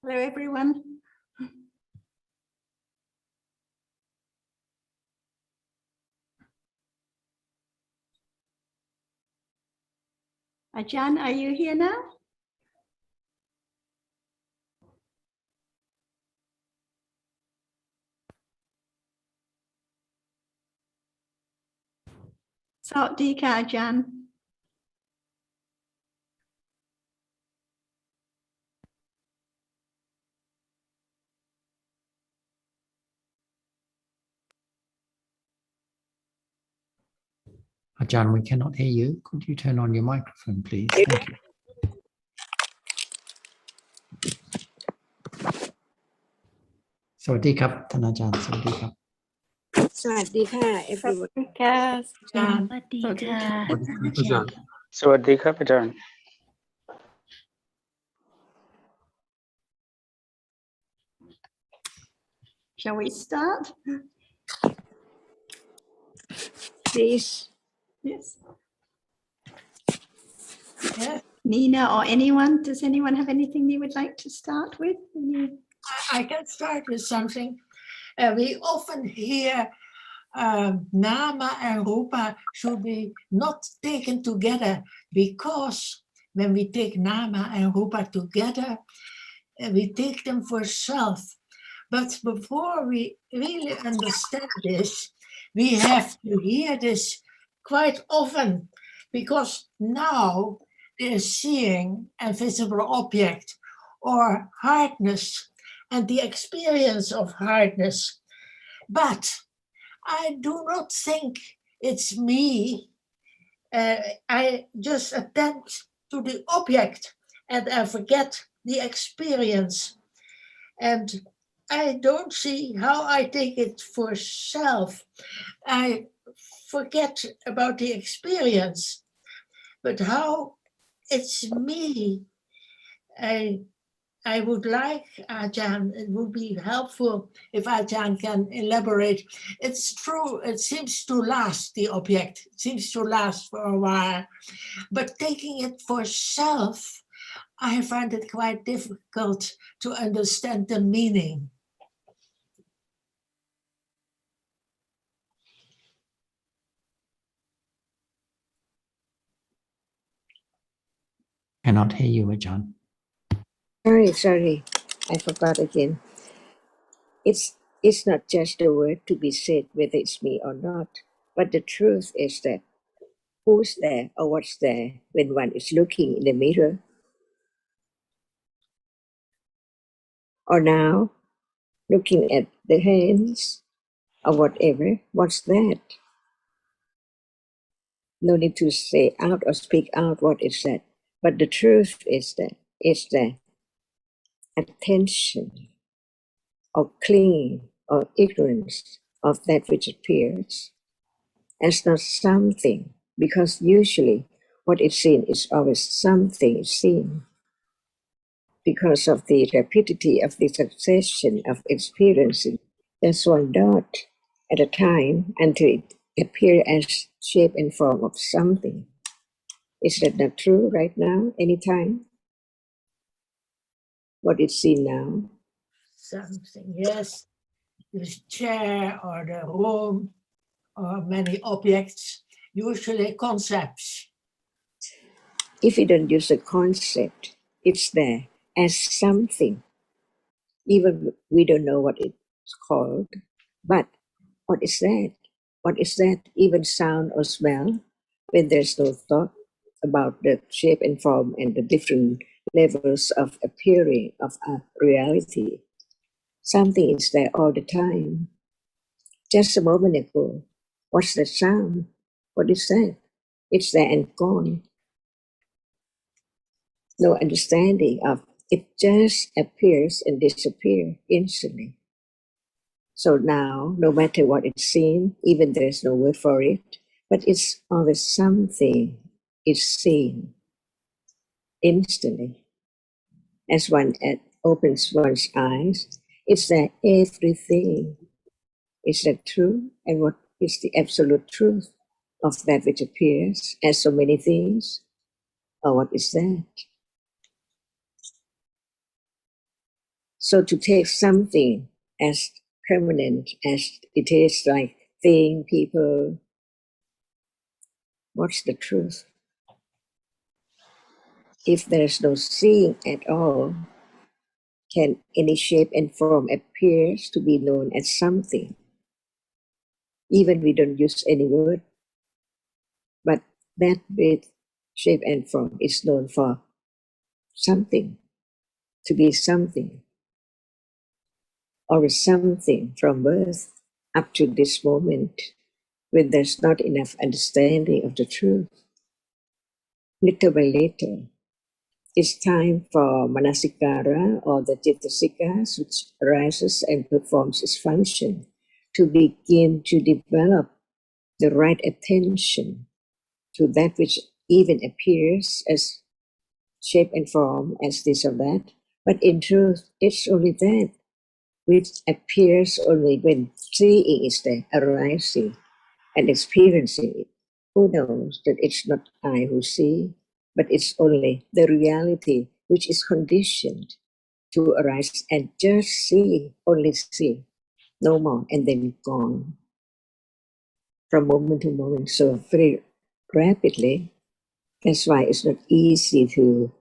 Hello, everyone. Ajahn, are you here now? Sawadika, Ajahn. Ajahn, we cannot hear you. Could you turn on your microphone, please? Thank you. Sawadee krap,ท่านอาจารย์ Sawadee krap. สวัสดีค่ะ everyone สวัสดีค่ะ สวัสดีครับอาจารย์ Shall we start? please Yes. Nina or anyone, does anyone have anything they would like to start with? I can start with something. We often hear Nama and Rupa should be not taken together, because when we take Nama and Rupa together, we take them for self. But before we really understand this, we have to hear this quite often, because now they're seeing a visible object or hardness and the experience of hardness. But I do not think it's me. I just attend to the object and I forget the experience. And I don't see how I take it for self. I forget about the experience, but how it's me. I would like Ajahn, it would be helpful if Ajahn can elaborate. It's true, it seems to last, the object, it seems to last for a while, but taking it for self, I find it quite difficult to understand the meaning. Cannot hear you, Ajahn. Sorry, I forgot again. It's not just a word to be said, whether it's me or not, but the truth is that who's there or what's there when one is looking in the mirror, or now looking at the hands or whatever, what's that? No need to say out or speak out what is that, but the truth is that it's the attention or clinging or ignorance of that which appears as not something, because usually what is seen is always something seen. Because of the rapidity of the succession of experiences, there's one dot at a time until it appears as shape and form of something. Is that not true right now, anytime? What is seen now? Something, yes. The chair or the room or many objects, usually concepts. If we don't use a concept, it's there as something. Even we don't know what it's called, but what is that? What is that? Even sound or smell, when there's no thought about the shape and form and the different levels of appearing of a reality. Something is there all the time. Just a moment ago, what's the sound? What is that? It's there and gone. No understanding of it, just appears and disappears instantly. So now, no matter what it's seen, even there's no word for it, but it's always something is seen instantly. As one opens one's eyes, it's there everything. Is that true? And what is the absolute truth of that which appears as so many things? Or what is that? So to take something as permanent as it is, like thing, people, what's the truth? If there's no seeing at all, can any shape and form appears to be known as something? Even we don't use any word, but that with shape and form is known for something, to be something, or something from birth up to this moment, when there's not enough understanding of the truth. Little by little, it's time for manasikara, or the citasikas, which arises and performs its function, to begin to develop the right attention to that which even appears as shape and form, as this or that. But in truth, it's only that which appears only when seeing is there, arising and experiencing it. Who knows that it's not I who see, but it's only the reality which is conditioned to arise and just see, only see, no more, and then gone from moment to moment, so very rapidly. That's why it's not easy to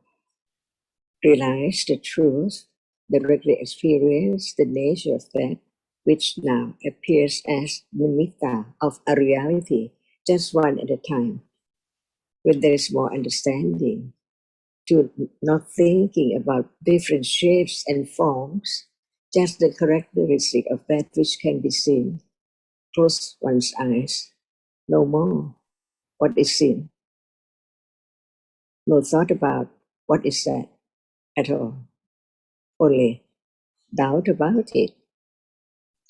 realize the truth directly experience the nature of that which now appears as nimitta of a reality, just one at a time. When there is more understanding, to not thinking about different shapes and forms, just the characteristic of that which can be seen. Close one's eyes, no more. What is seen? No thought about what is that at all. Only doubt about it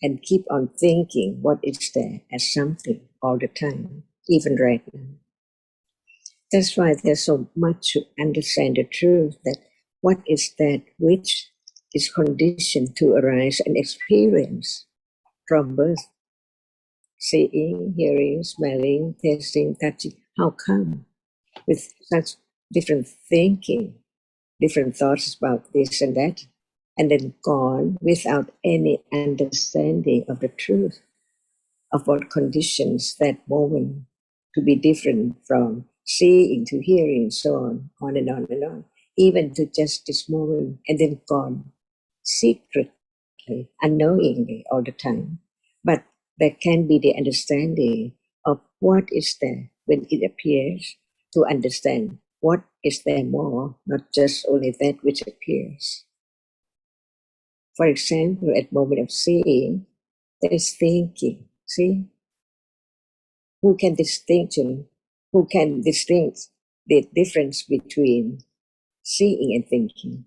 and keep on thinking what is there as something all the time, even right now. That's why there's so much to understand the truth that what is that which is conditioned to arise and experience from birth. Seeing, hearing, smelling, tasting, touching. How come? With such different thinking, different thoughts about this and that, and then gone without any understanding of the truth of what conditions that moment to be different from seeing to hearing, so on and on and on, even to just this moment, and then gone secretly, unknowingly all the time. But there can be the understanding of what is there when it appears, to understand what is there more, not just only that which appears. For example, at moment of seeing, there is thinking. See? Who can distinguish the difference between seeing and thinking?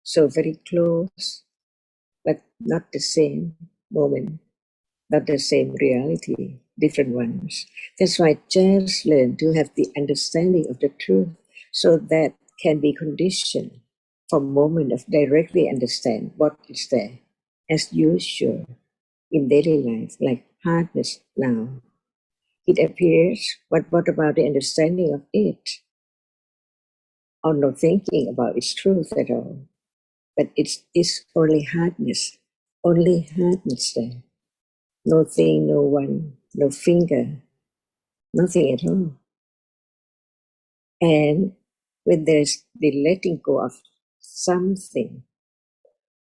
So very close, but not the same moment, not the same reality, different ones. That's why just learn to have the understanding of the truth, so that can be conditioned from moment of directly understand what is there as usual in daily life, like hardness now. It appears, but what about the understanding of it? Or no thinking about its truth at all. But it's only hardness there. No thing, no one, no finger, nothing at all. And when there's the letting go of something,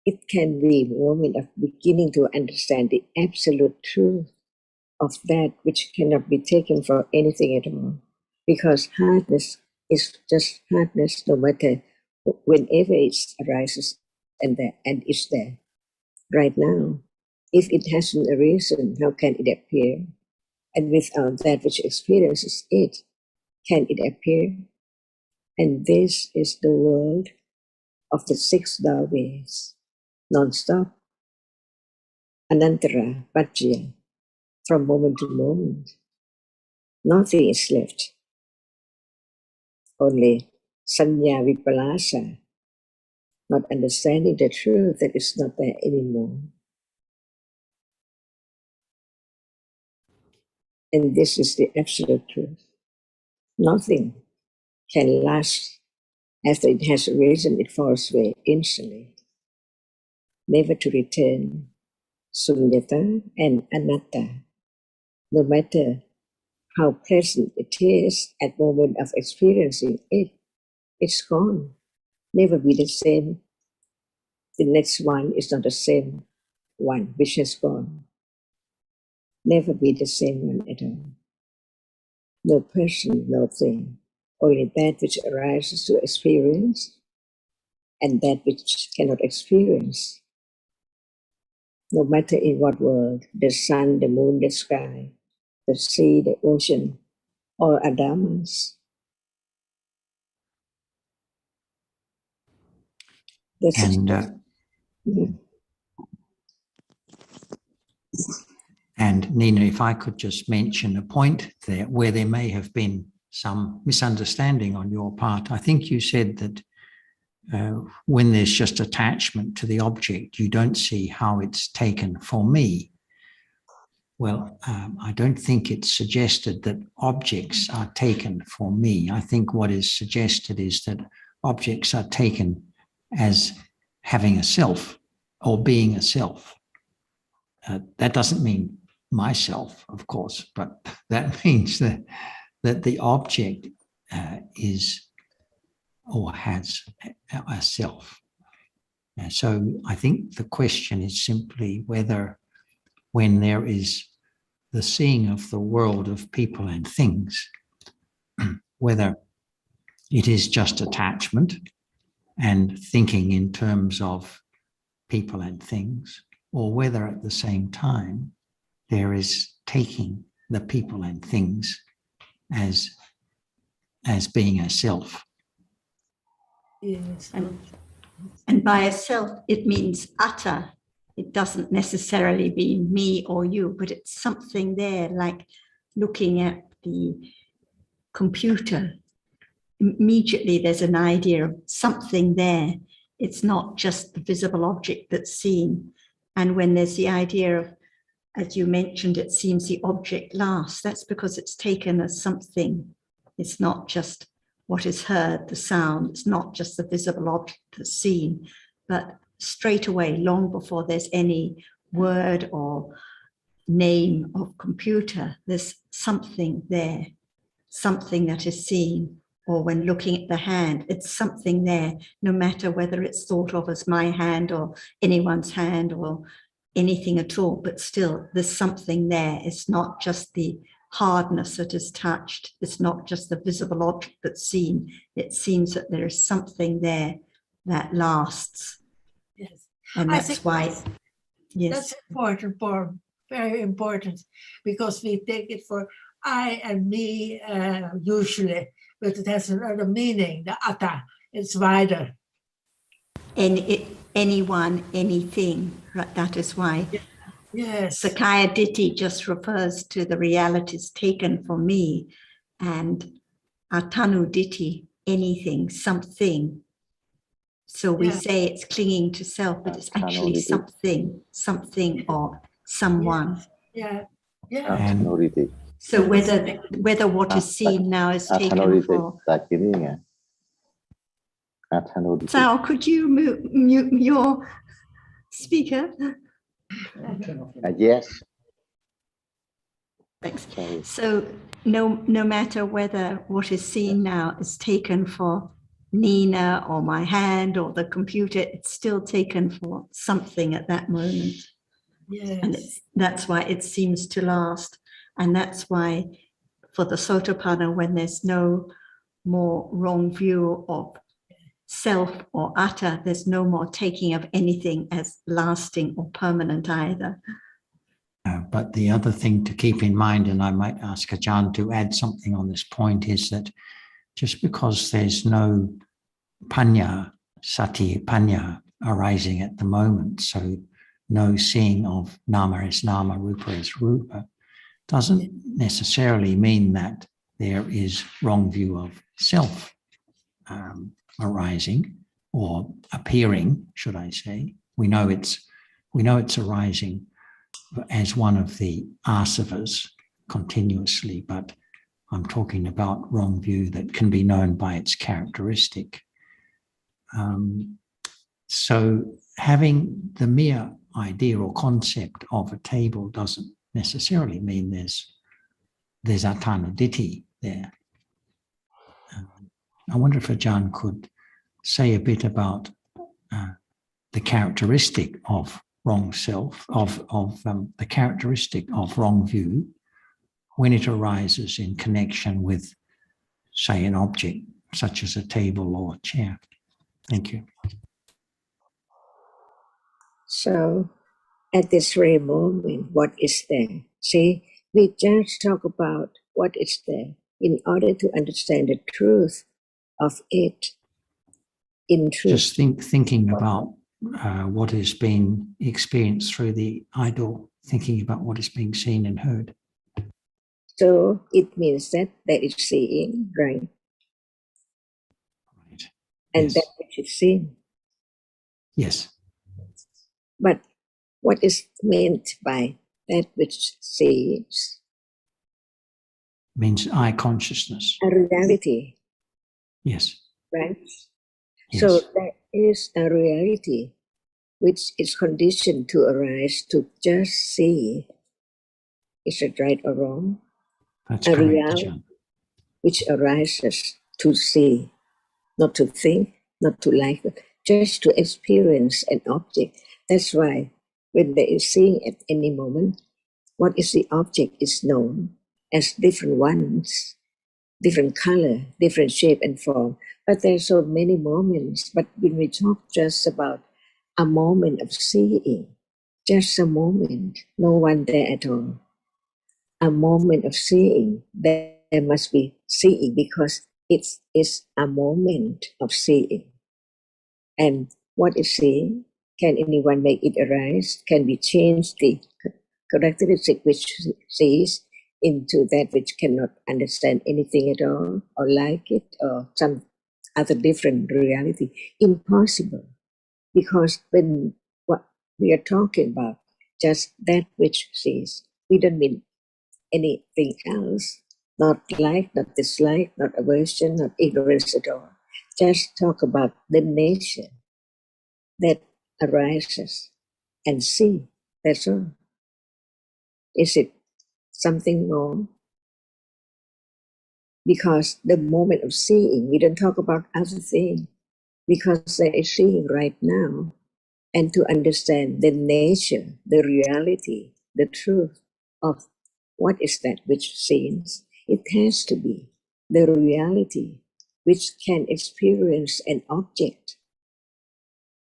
it can be a moment of beginning to understand the absolute truth of that which cannot be taken for anything at all. Because hardness is just hardness, no matter whenever it arises and is there. Right now, if it hasn't arisen, how can it appear? And without that which experiences it, can it appear? And this is the world of the six Tao ways, non-stop, anantara, pajya, from moment to moment. Nothing is left. Only sanya vipalasa, not understanding the truth that is not there anymore. And this is the absolute truth. Nothing can last. After it has arisen, it falls away instantly, never to return. Sunyata and anatta. No matter how pleasant it is at moment of experiencing it, it's gone. Never be the same. The next one is not the same one which has gone. Never be the same one at all. No person, no thing. Only that which arises to experience and that which cannot experience. No matter in what world, the sun, the moon, the sky, the sea, the ocean, all are dhammas. And Nina, if I could just mention a point there where there may have been some misunderstanding on your part. I think you said that when there's just attachment to the object, you don't see how it's taken for me. Well, I don't think it's suggested that objects are taken for me. I think what is suggested is that objects are taken as having a self or being a self. That doesn't mean myself, of course, but that means that the object is or has a self. So I think the question is simply whether, when there is the seeing of the world of people and things, whether it is just attachment and thinking in terms of people and things, or whether at the same time there is taking the people and things as being a self. Yes. And by a self, it means utter. It doesn't necessarily mean me or you, but it's something there, like looking at the computer. Immediately there's an idea of something there. It's not just the visible object that's seen. And when there's the idea of, as you mentioned, it seems the object lasts, that's because it's taken as something. It's not just what is heard, the sound. It's not just the visible object that's seen, but straight away, long before there's any word or name of computer, there's something there, something that is seen. Or when looking at the hand, it's something there, no matter whether it's thought of as my hand or anyone's hand or anything at all, but still there's something there. It's not just the hardness that is touched. It's not just the visible object that's seen. It seems that there is something there that lasts. Yes. And I that's think why, yes. That's important, Paul, very important, because we take it for I and me usually, but it has another meaning, the atta, it's wider. Anyone, anything, right? That is why Yes. Sakaya Ditti just refers to the realities taken for me, and Atanu Ditti, anything, something. So we say it's clinging to self, but it's actually something or someone. Yeah. So whether what is seen now is taken for. Sao, could you mute your speaker? Yes. Thanks. Sorry. So no matter whether what is seen now is taken for Nina or my hand or the computer, it's still taken for something at that moment. Yes. And that's why it seems to last. And that's why for the Sotapanna, when there's no more wrong view of self or atta, there's no more taking of anything as lasting or permanent either. But the other thing to keep in mind, and I might ask Ajahn to add something on this point, is that just because there's no panya, sati panya arising at the moment, so no seeing of nama as nama, rupa as rupa, doesn't necessarily mean that there is wrong view of self arising or appearing, should I say. We know it's arising as one of the asavas continuously, but I'm talking about wrong view that can be known by its characteristic. So having the mere idea or concept of a table doesn't necessarily mean there's atana ditti there. I wonder if Ajahn could say a bit about the characteristic of wrong self, of the characteristic of wrong view when it arises in connection with, say, an object such as a table or a chair. Thank you. So at this very moment, what is there? See, we just talk about what is there in order to understand the truth of it in truth. Just thinking about what is being experienced through the idol, thinking about what is being seen and heard. So it means that there is seeing, right? Right. And Yes. that which is seen. Yes. But what is meant by that which sees? Means eye consciousness. A reality, Yes. right? Yes. So there is a reality which is conditioned to arise to just see. Is it right or wrong? That's A correct, reality Ajahn. which arises to see, not to think, not to like it, just to experience an object. That's why when there is seeing at any moment, what is the object is known as different ones, different color, different shape and form. But there are so many moments. But when we talk just about a moment of seeing, just a moment, no one there at all. A moment of seeing, there must be seeing because it is a moment of seeing. And what is seeing? Can anyone make it arise? Can we change the characteristic which sees into that which cannot understand anything at all, or like it, or some other different reality? Impossible. Because when what we are talking about, just that which sees, we don't mean anything else, not like, not dislike, not aversion, not ignorance at all. Just talk about the nature that arises and see. That's all. Is it something more? Because the moment of seeing, we don't talk about other things, because there is seeing right now. And to understand the nature, the reality, the truth of what is that which seems, it has to be the reality which can experience an object,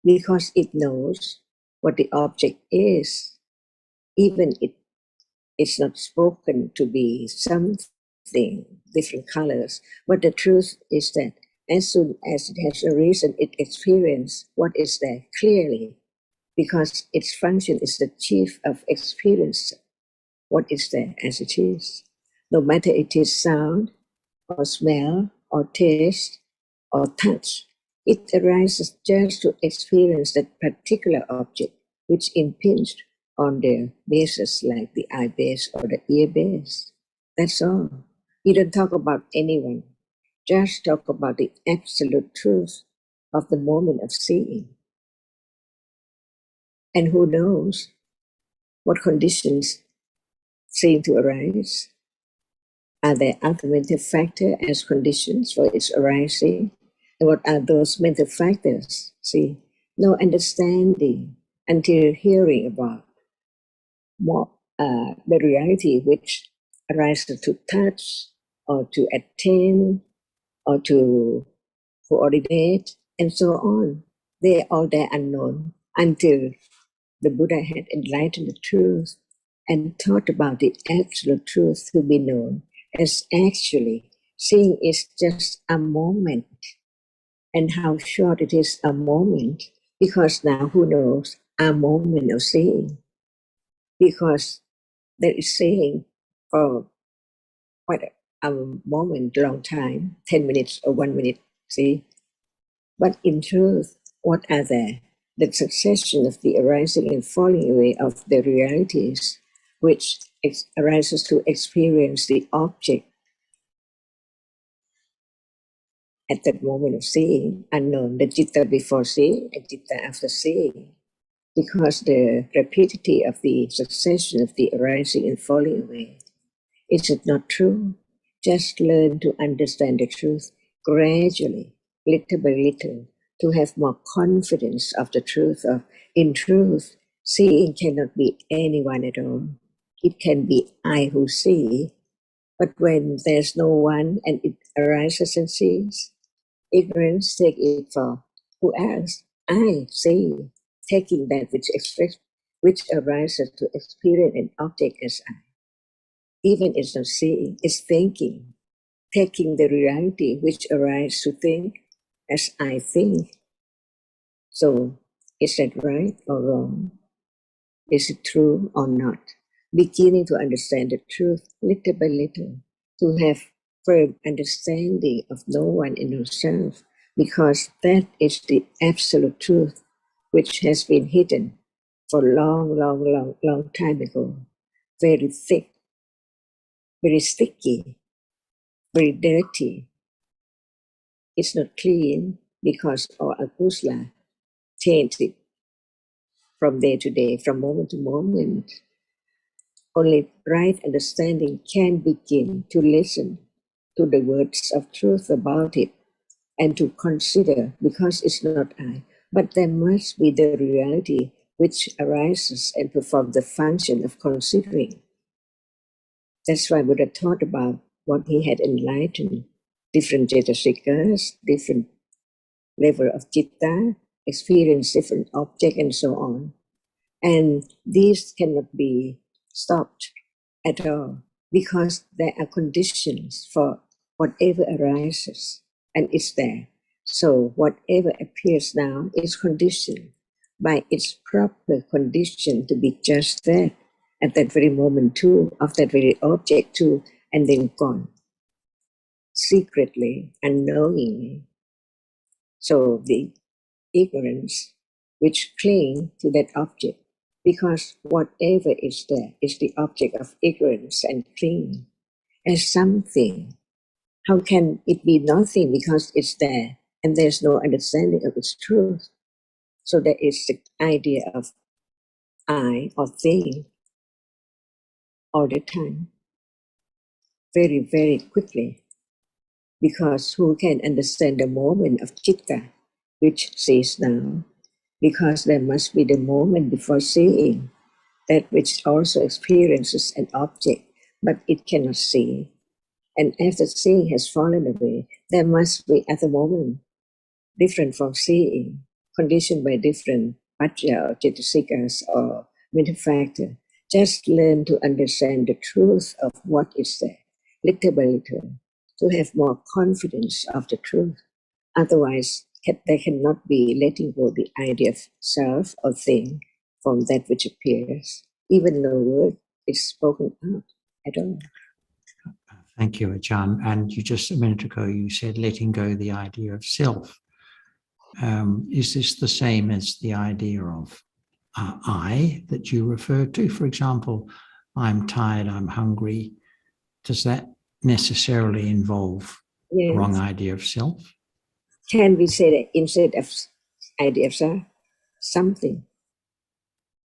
because it knows what the object is, even it's not spoken to be something, different colors. But the truth is that as soon as it has a reason, it experiences what is there clearly, because its function is the chief of experience, what is there as it is. No matter it is sound, or smell, or taste, or touch, it arises just to experience that particular object which impinged on their bases, like the eye base or the ear base. That's all. You don't talk about anyone. Just talk about the absolute truth of the moment of seeing. And who knows what conditions seem to arise? Are there other mental factors as conditions for its arising? And what are those mental factors? See, no understanding until hearing about what the reality which arises to touch, or to attain, or to coordinate, and so on. They are all there unknown until the Buddha had enlightened the truth and taught about the absolute truth to be known as actually seeing is just a moment, and how short it is a moment, because now who knows a moment of seeing, because there is seeing for quite a moment, long time, 10 minutes or 1 minute, see. But in truth, what are there? The succession of the arising and falling away of the realities which arises to experience the object at that moment of seeing, unknown, the citta before seeing and citta after seeing. Because the rapidity of the succession of the arising and falling away, is it not true? Just learn to understand the truth gradually, little by little, to have more confidence of the truth of, in truth, seeing cannot be anyone at all. It can be I who see, but when there's no one and it arises and sees, ignorance take it for who else? I see, taking that which arises to experience an object as I. Even it's not seeing, it's thinking, taking the reality which arises to think as I think. So is that right or wrong? Is it true or not? Beginning to understand the truth little by little, to have firm understanding of no one in yourself, because that is the absolute truth which has been hidden for long time ago. Very thick, very sticky, very dirty. It's not clean because our akusla change it from day to day, from moment to moment. Only right understanding can begin to listen to the words of truth about it and to consider, because it's not I, but there must be the reality which arises and performs the function of considering. That's why Buddha taught about what he had enlightened, different jetasikas, different level of citta, experience different object and so on. And these cannot be stopped at all because there are conditions for whatever arises and is there. So whatever appears now is conditioned by its proper condition to be just that at that very moment too, of that very object too, and then gone secretly, unknowingly. So the ignorance which cling to that object, because whatever is there is the object of ignorance and clinging as something. How can it be nothing because it's there and there's no understanding of its truth? So there is the idea of I or thing all the time, very, very quickly, because who can understand the moment of citta, which sees now? Because there must be the moment before seeing, that which also experiences an object, but it cannot see. And after seeing has fallen away, there must be at the moment different from seeing, conditioned by different paccaya or cetasikas or mental factor. Just learn to understand the truth of what is there, little by little, to have more confidence of the truth. Otherwise, there cannot be letting go the idea of self or thing from that which appears. Even no word is spoken out at all. Thank you, Ajahn. And you just a minute ago, you said letting go the idea of self. Is this the same as the idea of I that you referred to? For example, I'm tired, I'm hungry. Does that necessarily involve the wrong idea of self? Can we say that instead of idea of self, something,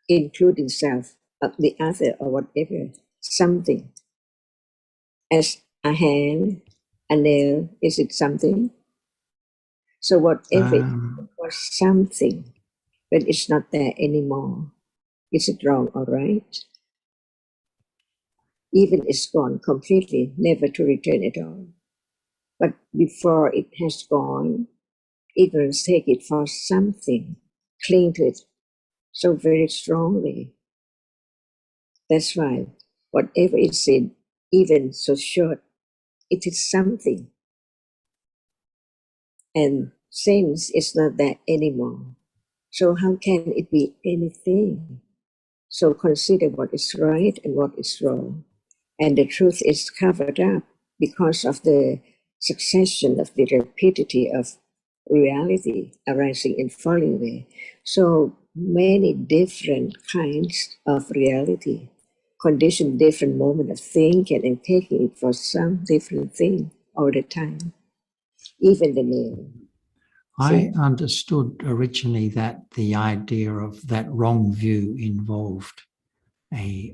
including self, of the other or whatever, something, as a hand, a nail, is it something? So whatever it was something, but it's not there anymore. Is it wrong or right? Even it's gone completely, never to return at all. But before it has gone, ignorance take it for something, cling to it so very strongly. That's why whatever is said, even so short, it is something. And since it's not there anymore, so how can it be anything? So consider what is right and what is wrong. And the truth is covered up because of the succession of the rapidity of reality arising and falling away. So many different kinds of reality, condition different moment of thinking and taking it for some different thing all the time, even the name. I understood originally that the idea of that wrong view involved a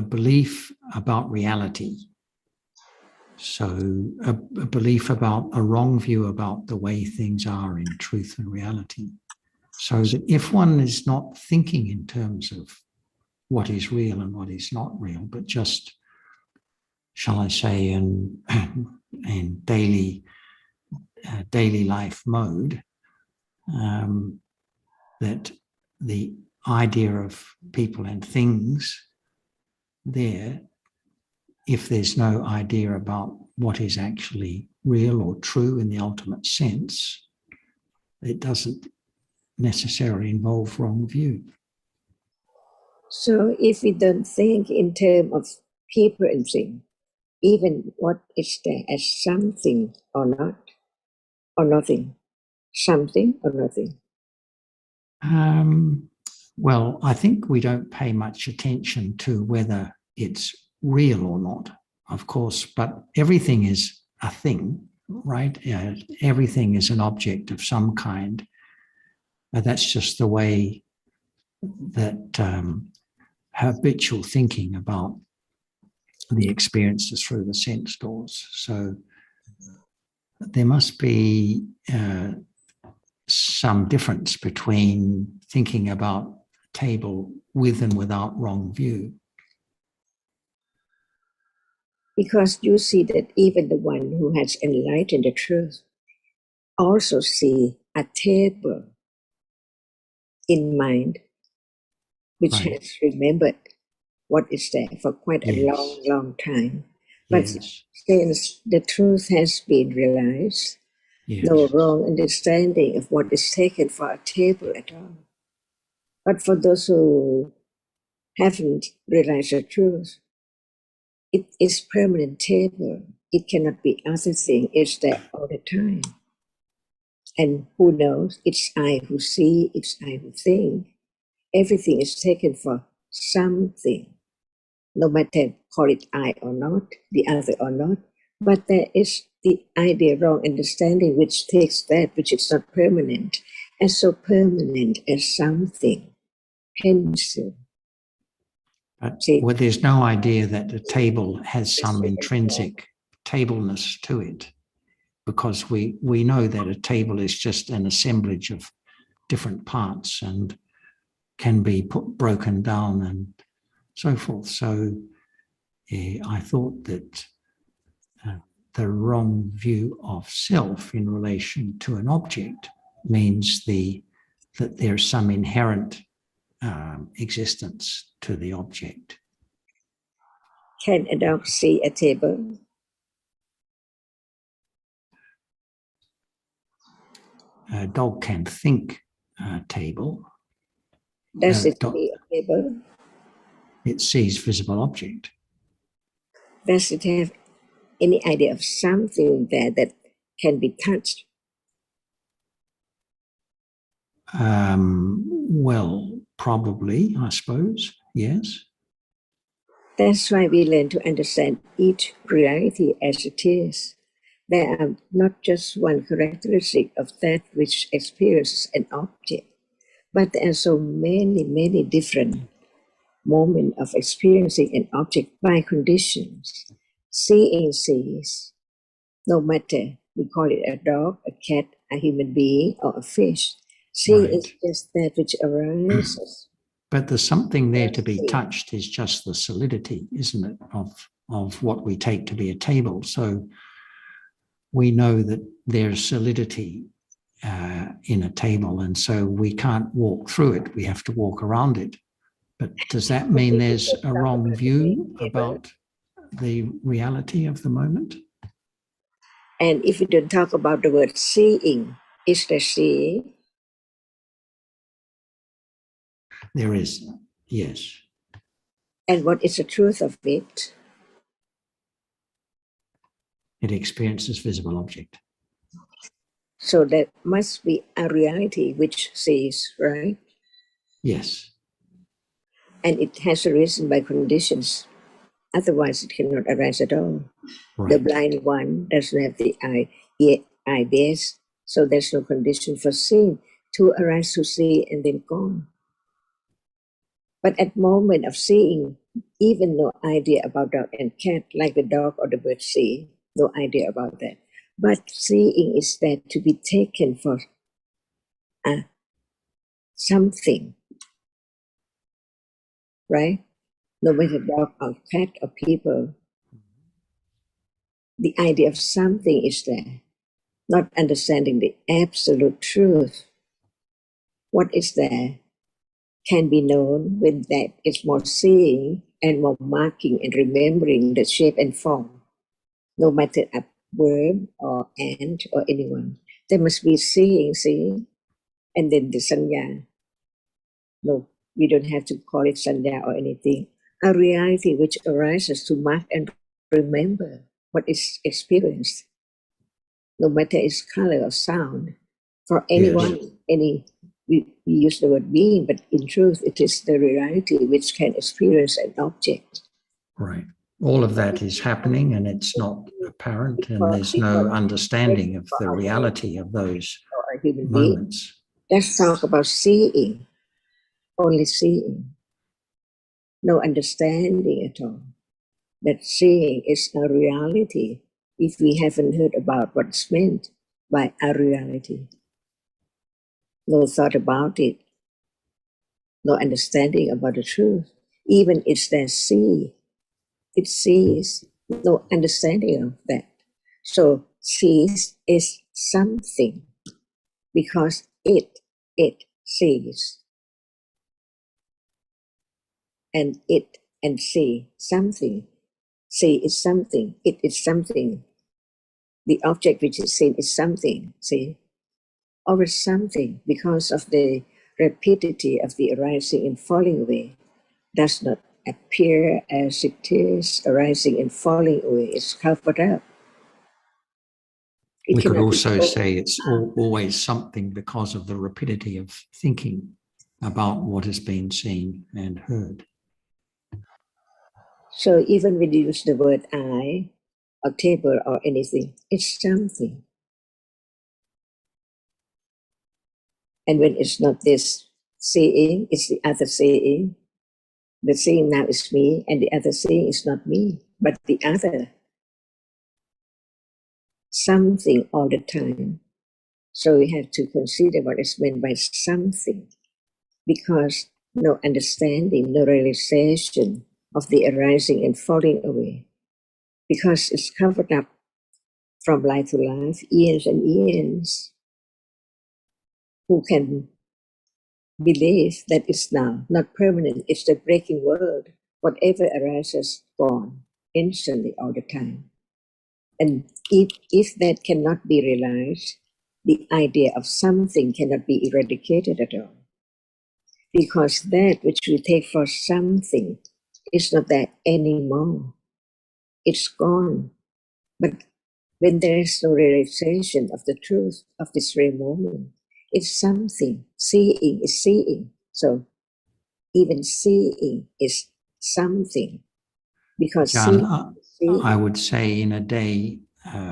belief about reality. So a belief about a wrong view about the way things are in truth and reality. So that if one is not thinking in terms of what is real and what is not real, but just, shall I say, in daily life mode, that the idea of people and things there, if there's no idea about what is actually real or true in the ultimate sense, it doesn't necessarily involve wrong view. So if we don't think in terms of people and things, even what is there as something or not, or nothing, something or nothing. Well, I think we don't pay much attention to whether it's real or not, of course, but everything is a thing, right? Everything is an object of some kind. That's just the way that habitual thinking about the experiences through the sense doors. So there must be some difference between thinking about a table with and without wrong view? Because you see that even the one who has enlightened the truth also see a table in mind, which Right. has remembered what is there for quite a Yes. long, long time. But Yes. since the truth has been realized, Yes. no wrong understanding of what is taken for a table at all. But for those who haven't realized the truth, it is permanent table. It cannot be other thing. It's there all the time. And who knows? It's I who see, it's I who think. Everything is taken for something, no matter call it I or not, the other or not. But there is the idea, wrong understanding, which takes that which is not permanent as so permanent as something. Hence, But see, well, there's no idea that the table has some intrinsic tableness to it, because we know that a table is just an assemblage of different parts and can be broken down and so forth. So I thought that the wrong view of self in relation to an object means that there's some inherent existence to the object. can a dog see a table? A dog can think table. Does it Dog, see a table? it sees visible object. Does it have any idea of something there that can be touched? Well, probably, I suppose, yes. That's why we learn to understand each reality as it is. There are not just one characteristic of that which experiences an object, but there are so many, many different moments of experiencing an object by conditions. Seeing sees, no matter we call it a dog, a cat, a human being, or a fish. Seeing Right. is just that which arises. But there's something there to be touched is just the solidity, isn't it, of what we take to be a table. So we know that there's solidity in a table, and so we can't walk through it. We have to walk around it. But does that mean there's a wrong view about the reality of the moment? And if we don't talk about the word seeing, is there seeing? There is, yes. And what is the truth of it? It experiences visible object. So there must be a reality which sees, right? Yes. And it has arisen by conditions. Otherwise, it cannot arise at all. Right. The blind one doesn't have the eye base, so there's no condition for seeing to arise to see and then gone. But at moment of seeing, even no idea about dog and cat, like the dog or the bird see, no idea about that. But seeing is there to be taken for something, right? No matter dog or cat or people, the idea of something is there, not understanding the absolute truth. What is there can be known when that is more seeing and more marking and remembering the shape and form, no matter a worm or ant or anyone. There must be seeing, and then the sanya. No, we don't have to call it sanya or anything. A reality which arises to mark and remember what is experienced, no matter its color or sound. For anyone, Yes. we use the word being, but in truth, it is the reality which can experience an object. Right. All of that is happening and it's not apparent, and there's no understanding of the reality of those Or a human moments. being. Let's talk about seeing, only seeing. No understanding at all. That seeing is a reality if we haven't heard about what's meant by a reality. no thought about it, no understanding about the truth. Even it's there it sees, no understanding of that. So sees is something because it sees. And it and see, something. See is something, it is something. The object which is seen is something, see? Always something because of the rapidity of the arising and falling away does not appear as it is arising and falling away. It's covered up. It We could cannot be also told. say it's always something because of the rapidity of thinking about what has been seen and heard. So even when you use the word I or table or anything, it's something. And when it's not this seeing, it's the other seeing. The seeing now is me, and the other seeing is not me, but the other. Something all the time. So we have to consider what is meant by something, because no understanding, no realization of the arising and falling away, because it's covered up from life to life, years and years. Who can believe that it's now not permanent? It's the breaking world. Whatever arises, gone instantly all the time. And if that cannot be realized, the idea of something cannot be eradicated at all. Because that which we take for something is not there anymore. It's gone. But when there is no realization of the truth of this very moment, it's something. Seeing is seeing. So even seeing is something. Because John, seeing, I would say in a day,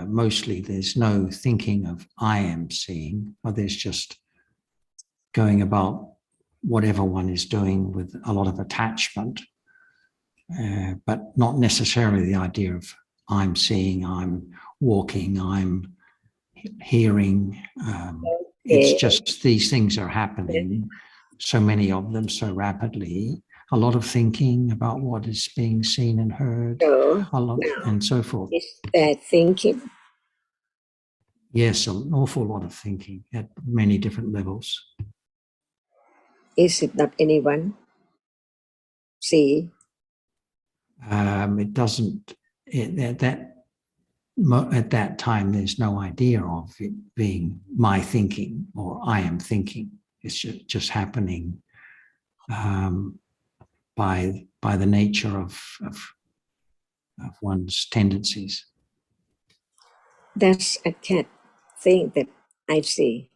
mostly there's no thinking of I am seeing, or there's just going about whatever one is doing with a lot of attachment, but not necessarily the idea of I'm seeing, I'm walking, I'm hearing. It's just these things are happening, so many of them so rapidly, a lot of thinking about what is being seen and heard, so a lot, and so forth. is that thinking? Yes, an awful lot of thinking at many different levels. Is it not anyone see? It doesn't, at that time, there's no idea of it being my thinking or I am thinking. It's just happening by the nature of one's tendencies. Does a cat think that I see?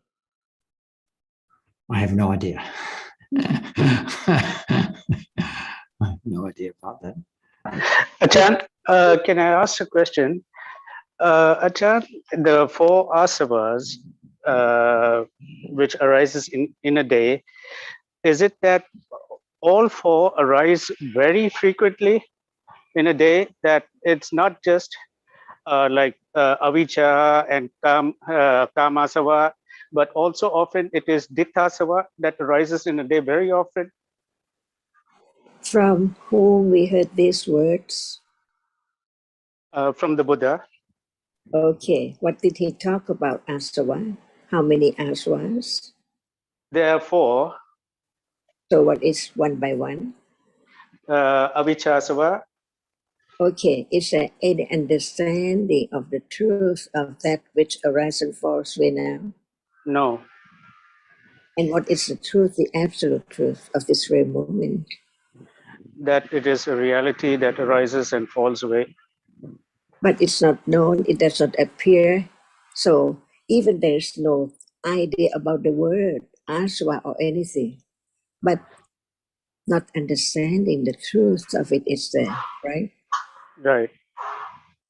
I have no idea. I have no idea about that. Ajahn, can I ask a question? Ajahn, the four asavas which arises in a day, is it that all four arise very frequently in a day, that it's not just like avijja and kamasava, but also often it is ditthasava that arises in a day very often? From whom we heard these words? From the Buddha. Okay, what did he talk about asava? How many asavas? Therefore, So what is one by one? avijjasava. Okay, is there any understanding of the truth of that which arises and falls away now? No. And what is the truth, the absolute truth of this very moment? That it is a reality that arises and falls away. But it's not known, it does not appear. So even there's no idea about the word, aswa or anything, but not understanding the truth of it is there, right? Right.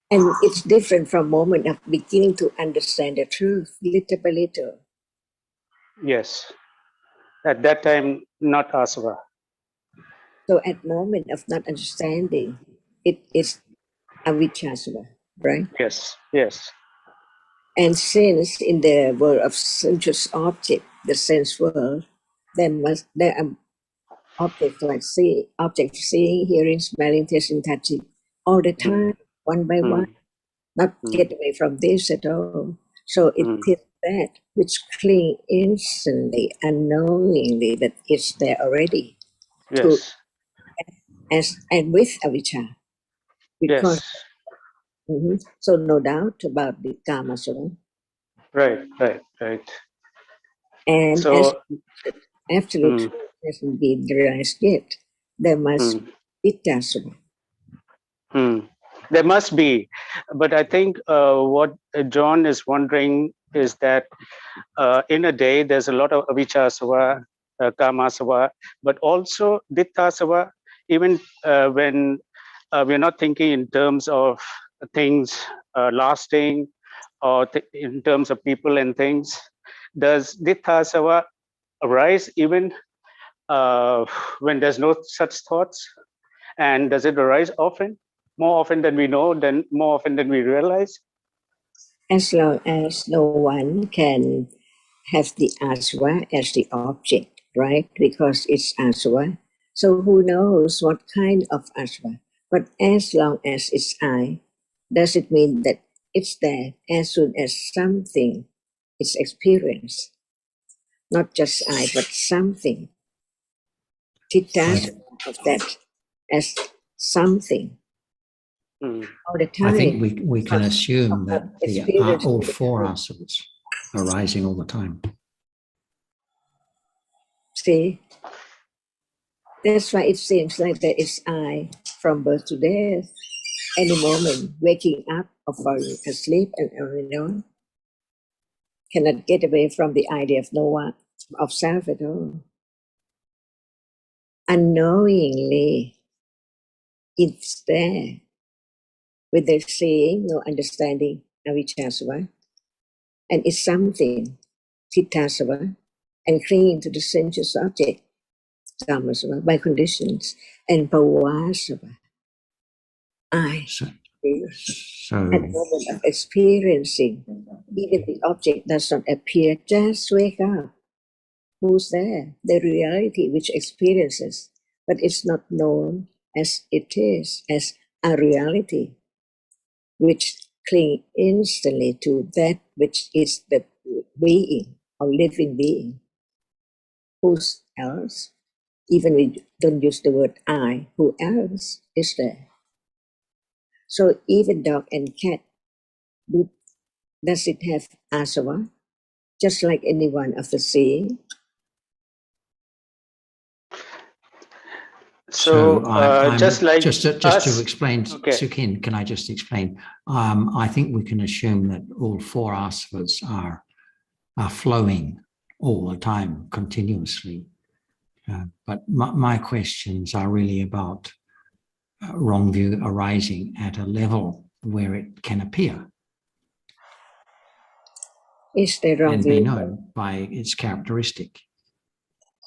And it's different from moment of beginning to understand the truth, little by little. Yes. At that time, not asava. So at moment of not understanding, it is avijjasava, right? Yes. Yes. And since in the world of sensuous object, the sense world, there are objects like seeing, hearing, smelling, tasting, touching, all the time, one by one, not get away from this at all. So it is that which cling instantly, unknowingly, that it's there already. Yes. And with avijja. Because, so no doubt about the karma soul. Right. And So, as absolute truth hasn't been realized yet, there must be tasva. There must be, but I think what John is wondering is that in a day there's a lot of avijjasava, kamasava, but also ditthasava. Even when we're not thinking in terms of things lasting, or in terms of people and things, does ditthasava arise even when there's no such thoughts? And does it arise often? More often than we know, more often than we realize? As long as no one can have the asava as the object, right? Because it's asava. So who knows what kind of asava? But as long as it's I, does it mean that it's there as soon as something is experienced? Not just I, but something. Detach of that as something all the time. I think we can assume that all four asavas are arising all the time. See, that's why it seems like there is I from birth to death. Any moment, waking up or falling asleep, and on, cannot get away from the idea of no one, of self at all. Unknowingly, it's there. With their seeing, no understanding, avijjasava, and it's something, chittasava, and clinging to the sensuous object, dhammasava, by conditions, and bhavasava, I. So At the moment of experiencing, even the object does not appear, just wake up. Who's there? The reality which experiences, but it's not known as it is, as a reality, which cling instantly to that which is the being or living being. Who's else? Even we don't use the word I, who else is there? So even dog and cat, does it have asava? Just like anyone of the seeing? So just to explain, Sukhin, can I just explain? I think we can assume that all four asavas are flowing all the time, continuously. But my questions are really about wrong view arising at a level where it can appear. Is the wrong and view? Be known by its characteristic.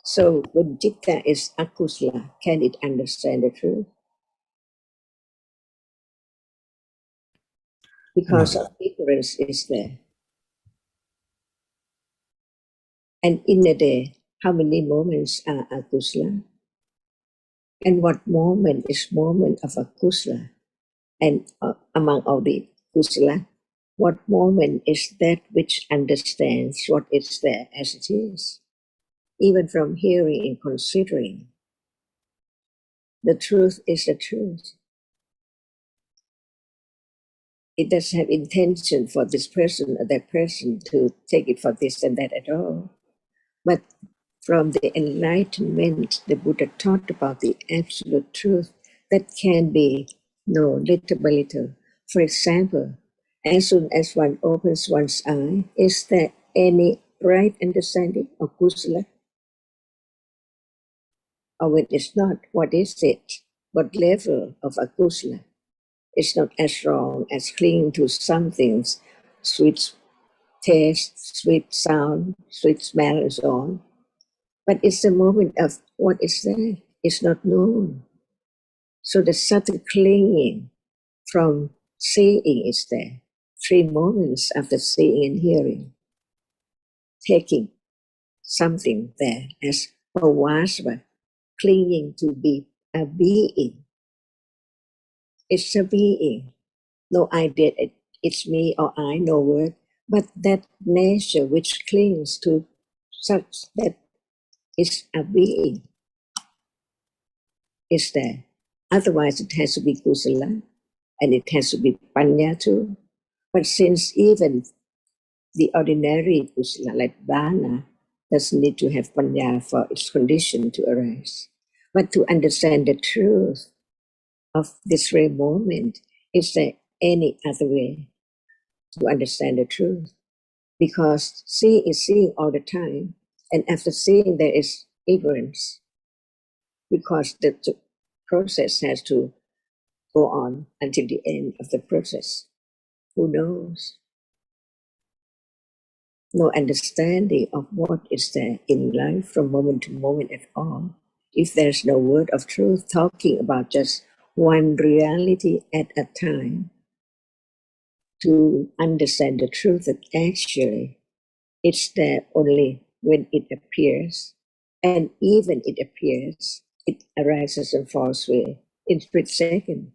So when citta is akusala, can it understand the truth? Because of ignorance is there. And in a day, how many moments are akusala? And what moment is moment of akusala? And among all the kusala, what moment is that which understands what is there as it is? Even from hearing and considering, the truth is the truth. It doesn't have intention for this person or that person to take it for this and that at all. But from the enlightenment, the Buddha taught about the absolute truth that can be known little by little. For example, as soon as one opens one's eye, is there any right understanding of kusala? Or when it's not, what is it? What level of akusala? It's not as strong as clinging to something's sweet taste, sweet sound, sweet smell, and so on. But it's the moment of what is there. It's not known. So the subtle clinging from seeing is there. 3 moments after seeing and hearing. Taking, something there as bhavasva, clinging to be a being. It's a being. No idea it's me or I, no word, but that nature which clings to such that is a being is there. Otherwise, it has to be kusala and it has to be panya too. But since even the ordinary kusala, like dana, doesn't need to have panya for its condition to arise. But to understand the truth of this very moment, is there any other way to understand the truth? Because seeing is seeing all the time, and after seeing there is ignorance, because the process has to go on until the end of the process. Who knows? No understanding of what is there in life from moment to moment at all. If there's no word of truth talking about just one reality at a time, to understand the truth that actually it's there only when it appears, and even it appears, it arises and falls away in split second.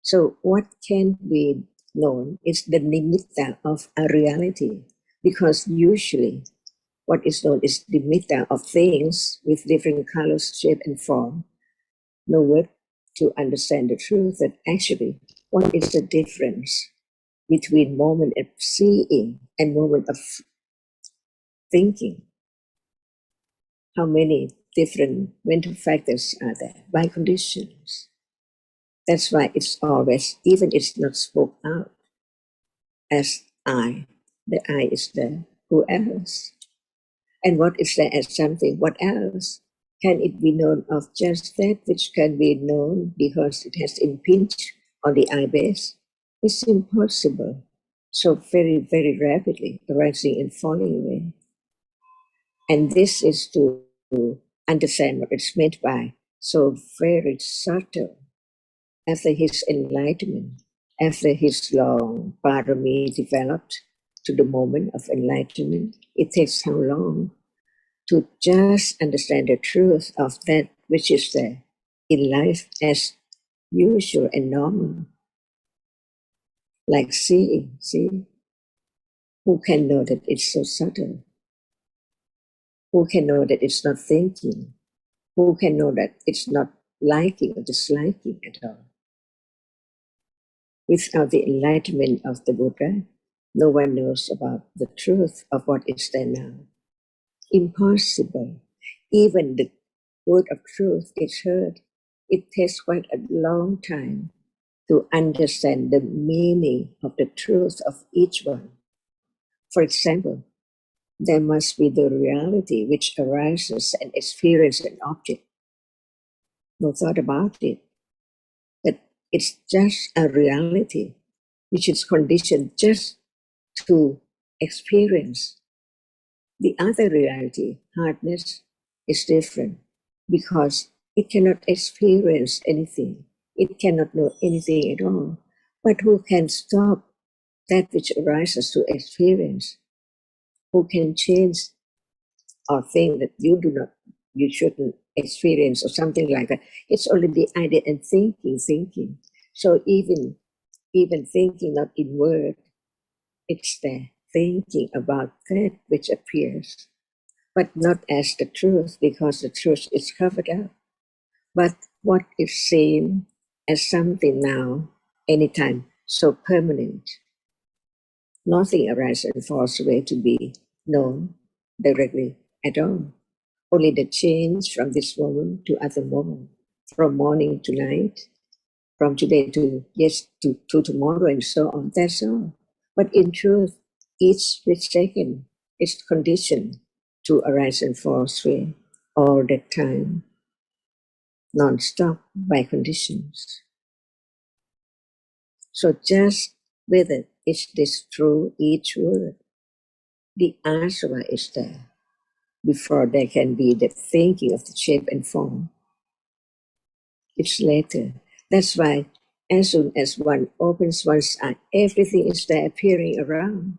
So what can be known is the nimitta of a reality, because usually what is known is the nimitta of things with different colors, shape, and form. No word to understand the truth that actually what is the difference between moment of seeing and moment of thinking. How many different mental factors are there by conditions? That's why it's always, even it's not spoke out as I, the I is there, who else? And what is there as something, what else? Can it be known of just that which can be known because it has impinged on the I base? It's impossible. So very, very rapidly arising and falling away. And this is to understand what it's meant by so very subtle. After his enlightenment, after his long parami developed to the moment of enlightenment, it takes how long to just understand the truth of that which is there in life as usual and normal. Like seeing, see? Who can know that it's so subtle? Who can know that it's not thinking? Who can know that it's not liking or disliking at all? Without the enlightenment of the Buddha, no one knows about the truth of what is there now. Impossible. Even the word of truth is heard. It takes quite a long time to understand the meaning of the truth of each one. For example, there must be the reality which arises and experiences an object. No thought about it. But it's just a reality which is conditioned just to experience. The other reality, hardness, is different because it cannot experience anything. It cannot know anything at all. But who can stop that which arises to experience? Who can change or think that you shouldn't experience or something like that? It's only the idea and thinking. So even thinking not in word, it's there, thinking about that which appears, but not as the truth, because the truth is covered up. But what is seen as something now, anytime, so permanent. Nothing arises and falls away to be known directly at all. Only the change from this moment to other moment, from morning to night, from today to to tomorrow, and so on. That's all. But in truth, each split second is conditioned to arise and fall away all the time, non-stop by conditions. So just whether is this true, each word, the asava is there before there can be the thinking of the shape and form. It's later. That's why as soon as one opens one's eye, everything is there appearing around.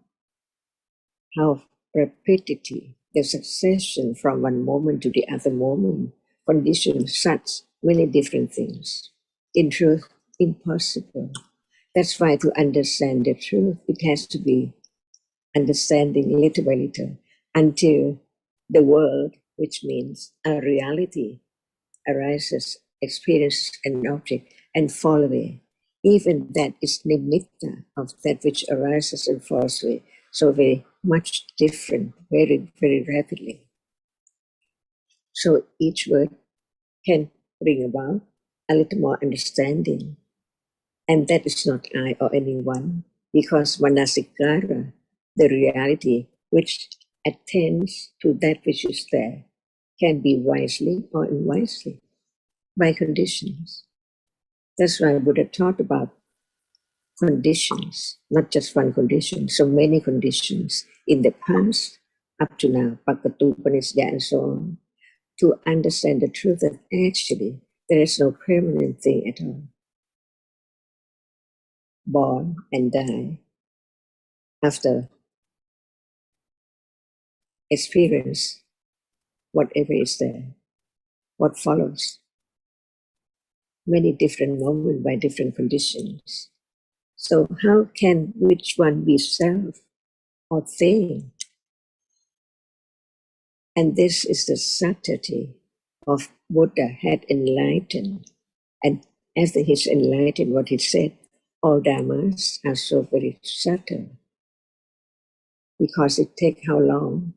How repetitive the succession from one moment to the other moment conditions such many different things. In truth, impossible. That's why to understand the truth, it has to be understanding little by little until the world, which means a reality, arises, experiences an object and fall away. Even that is nimitta of that which arises and falls away. So very much different, very, very rapidly. So each word can bring about a little more understanding. And that is not I or anyone, because manasikara, the reality which attends to that which is there, can be wisely or unwisely by conditions. That's why Buddha taught about conditions, not just one condition, so many conditions in the past up to now, Pakatu, Panisya, and so on, to understand the truth that actually there is no permanent thing at all. Born and die. After experience, whatever is there, what follows. Many different moments by different conditions. So how can which one be self or thing? And this is the subtlety of Buddha had enlightened. And after he's enlightened, what he said, all dhammas are so very subtle. Because it takes how long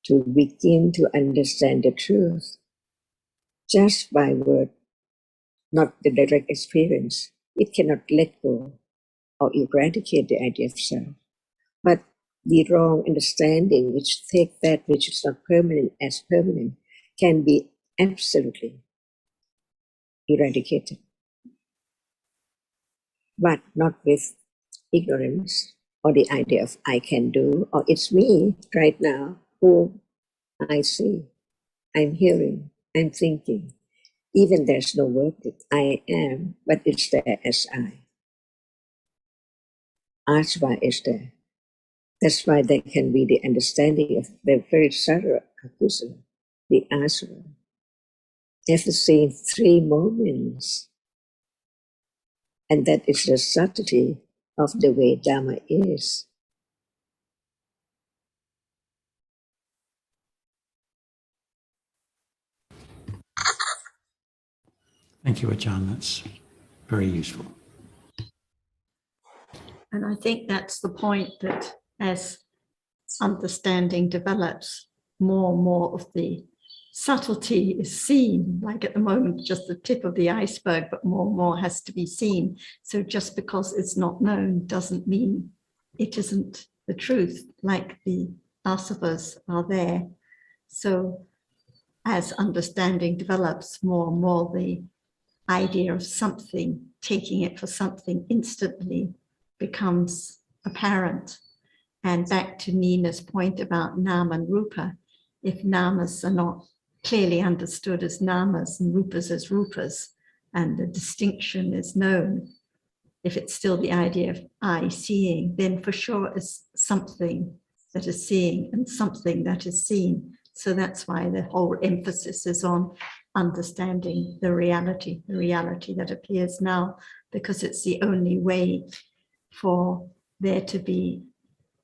to begin to understand the truth just by word, not the direct experience. It cannot let go or eradicate the idea of self. But the wrong understanding, which take that which is not permanent as permanent, can be absolutely eradicated. But not with ignorance or the idea of I can do, or it's me right now who I see, I'm hearing, I'm thinking. Even there's no word that I am, but it's there as I. Asva is there. That's why there can be the understanding of the very subtle akusala, the asva. After seeing 3 moments, and that is the subtlety of the way Dhamma is. Thank you, Ajahn. That's very useful. And I think that's the point, that as understanding develops, more and more of the subtlety is seen. Like at the moment, just the tip of the iceberg, but more and more has to be seen. So just because it's not known doesn't mean it isn't the truth, like the asavas are there. So as understanding develops, more and more the idea of something, taking it for something instantly, becomes apparent. And back to Nina's point about nama and rupa, if namas are not clearly understood as namas and rupas as rupas, and the distinction is known, if it's still the idea of I seeing, then for sure it's something that is seeing and something that is seen. So that's why the whole emphasis is on understanding the reality that appears now, because it's the only way for there to be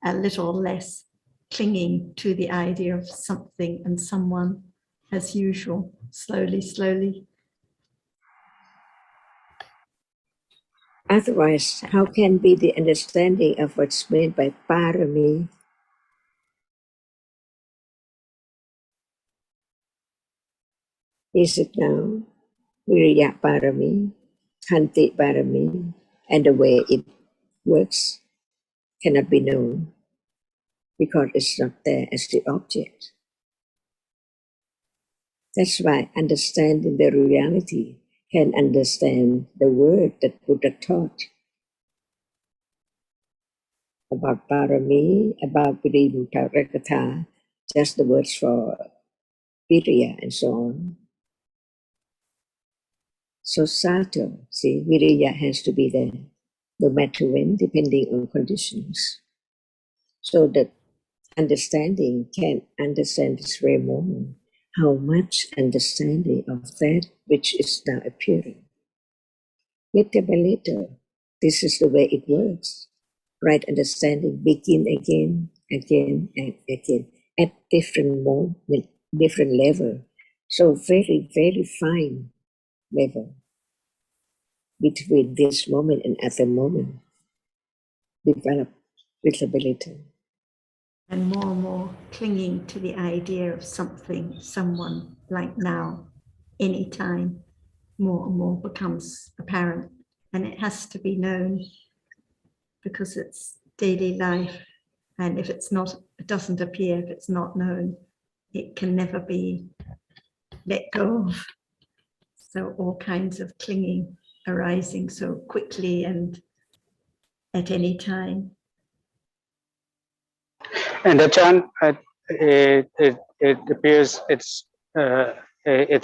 a little less clinging to the idea of something and someone as usual, slowly. Otherwise, how can be the understanding of what's meant by parami? Is it now Viriya parami, Khanti parami, and the way it works cannot be known because it's not there as the object. That's why understanding the reality can understand the word that Buddha taught about parami, about virimukta, just the words for viriya and so on. So sato, see, viriya has to be there, no matter when, depending on conditions. So that understanding can understand this very moment, how much understanding of that which is now appearing. Little by little, this is the way it works. Right understanding begin again, again, and again, at different moment, different level. So very, very fine level between this moment and other moment develop little by little. And more clinging to the idea of something, someone, like now, anytime, more and more becomes apparent. And it has to be known because it's daily life. And if it's not, it doesn't appear, if it's not known, it can never be let go of. So all kinds of clinging arising so quickly and at any time. And Achan, it appears it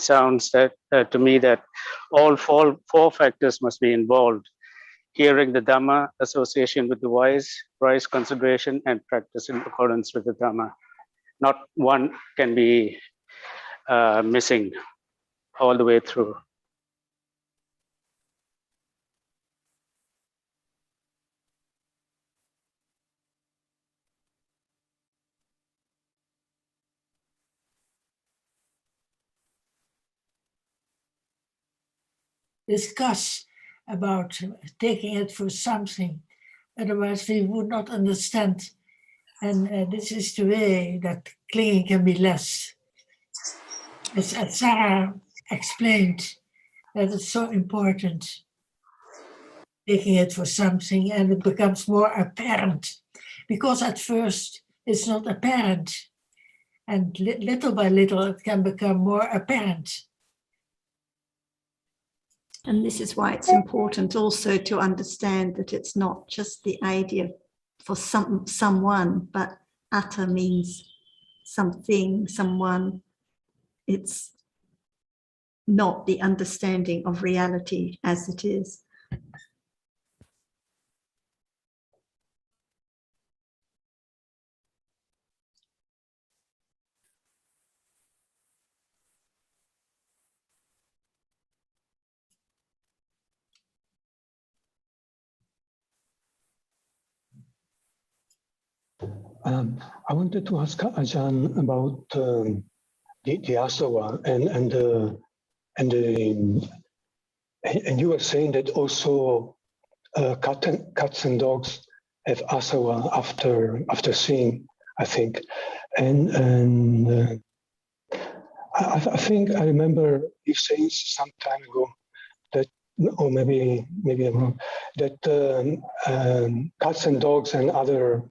sounds that to me that all four factors must be involved: hearing the Dhamma, association with the wise consideration, and practice in accordance with the Dhamma. Not one can be missing all the way through. Discuss about taking it for something. Otherwise, we would not understand. And this is the way that clinging can be less. As Sarah explained, that it's so important, taking it for something, and it becomes more apparent. Because at first, it's not apparent. And little by little, it can become more apparent. And this is why it's important also to understand that it's not just the idea for someone, but atta means something, someone. It's not the understanding of reality as it is. I wanted to ask Ajahn about the asava and you were saying that also cats and dogs have asava after seeing, I think, and I think I remember you saying some time ago that, or maybe I'm wrong, that cats and dogs and other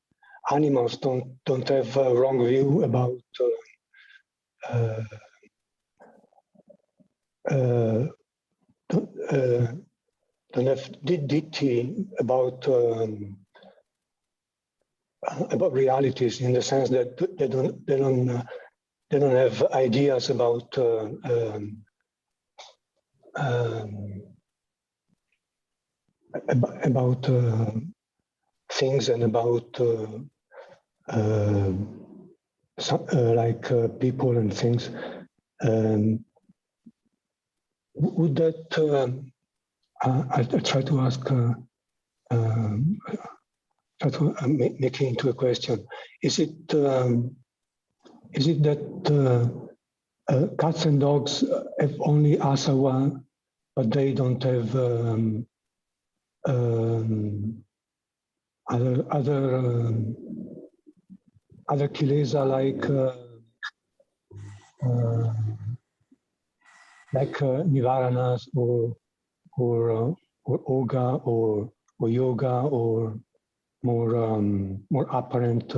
animals don't have a wrong view about don't have ditti about realities, in the sense that they don't have ideas about things and about like people and things. Would that I try to ask, try to make it into a question. Is it that cats and dogs have only asava, but they don't have other kilesa like nivaranas or oga or yoga or more apparent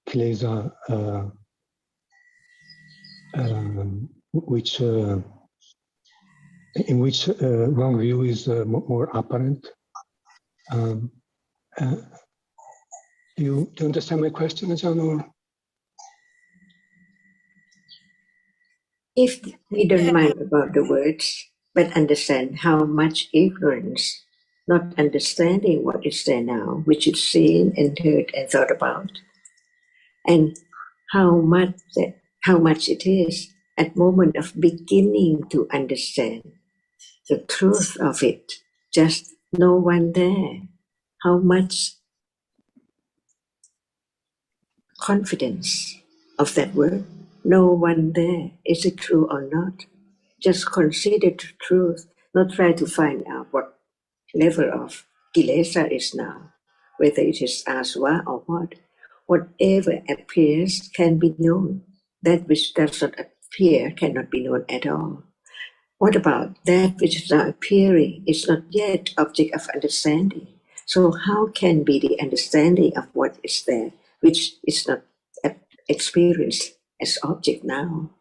kilesa which in which wrong view is more apparent. Do you understand my question, Ajahn? If we don't mind about the words, but understand how much ignorance not understanding what is there now, which is seen and heard and thought about, and how much it is at moment of beginning to understand the truth of it, just no one there. How much confidence of that word, no one there. Is it true or not? Just consider the truth, not try to find out what level of kilesa is now, whether it is aswa or what. Whatever appears can be known. That which does not appear cannot be known at all. What about that which is now appearing is not yet object of understanding? So how can be the understanding of what is there, which is not experienced as object now?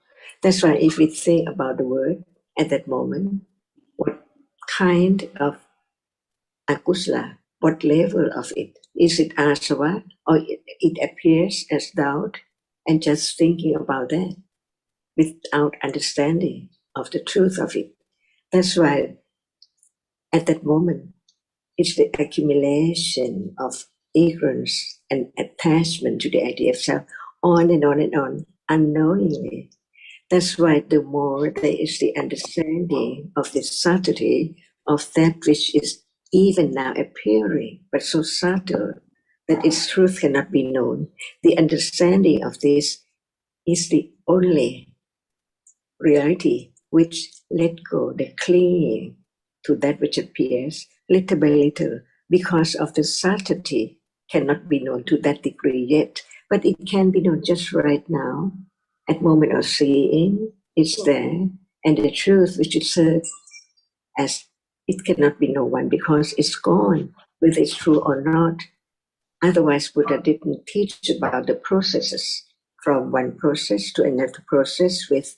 That's why if we think about the word at that moment, what kind of akusala, what level of it? Is it asava, or it appears as doubt and just thinking about that without understanding of the truth of it? That's why at that moment, it's the accumulation of ignorance and attachment to the idea of self, on and on and on, unknowingly. That's why the more there is the understanding of the subtlety of that which is even now appearing, but so subtle that its truth cannot be known, the understanding of this is the only reality which let go the clinging to that which appears little by little, because of the subtlety cannot be known to that degree yet, but it can be known just right now. At moment of seeing, it's there, and the truth which is served as it cannot be no one because it's gone, whether it's true or not. Otherwise, Buddha didn't teach about the processes from one process to another process with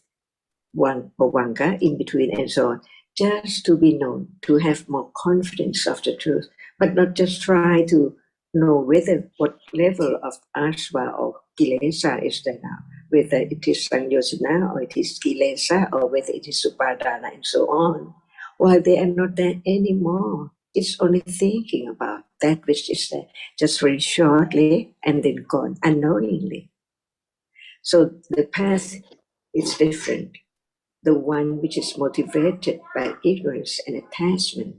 one bhavanga in between and so on, just to be known, to have more confidence of the truth, but not just try to know whether what level of asva or kilesa is there now, whether it is sanjosana or it is kilesa or whether it is upadana and so on. While they are not there anymore, it's only thinking about that which is there, just very shortly and then gone unknowingly. So the path is different. The one which is motivated by ignorance and attachment,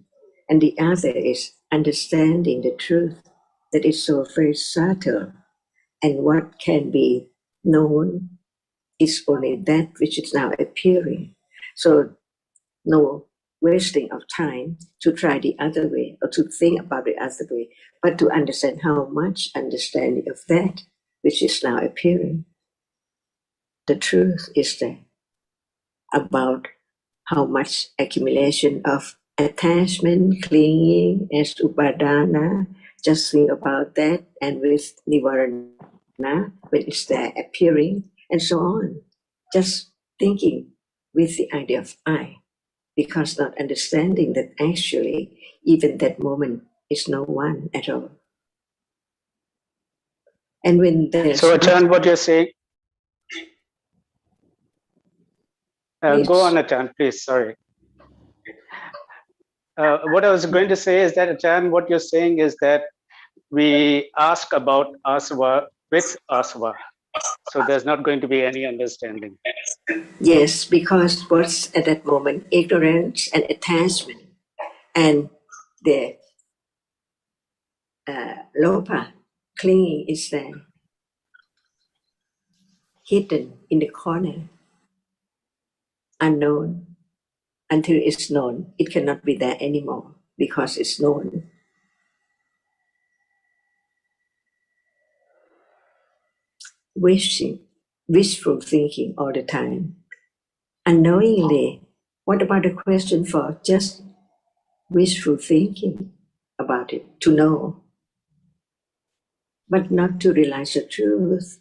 and the other is understanding the truth that is so very subtle, and what can be known is only that which is now appearing. So no wasting of time to try the other way or to think about the other way, but to understand how much understanding of that which is now appearing. The truth is there about how much accumulation of attachment, clinging as upadana, just think about that, and with nivarana, when it's there appearing, and so on. Just thinking with the idea of I, because not understanding that actually even that moment is no one at all. And when there's So, Achan, what you're saying, go on, Achan, please, sorry. What I was going to say is that, Achan, what you're saying is that we ask about asava with asava. So there's not going to be any understanding. Yes, because what's at that moment, ignorance and attachment, and the lopa, clinging, is there, hidden in the corner, unknown. Until it's known, it cannot be there anymore because it's known. Wishful thinking all the time. Unknowingly, what about the question for just wishful thinking about it, to know, but not to realize the truth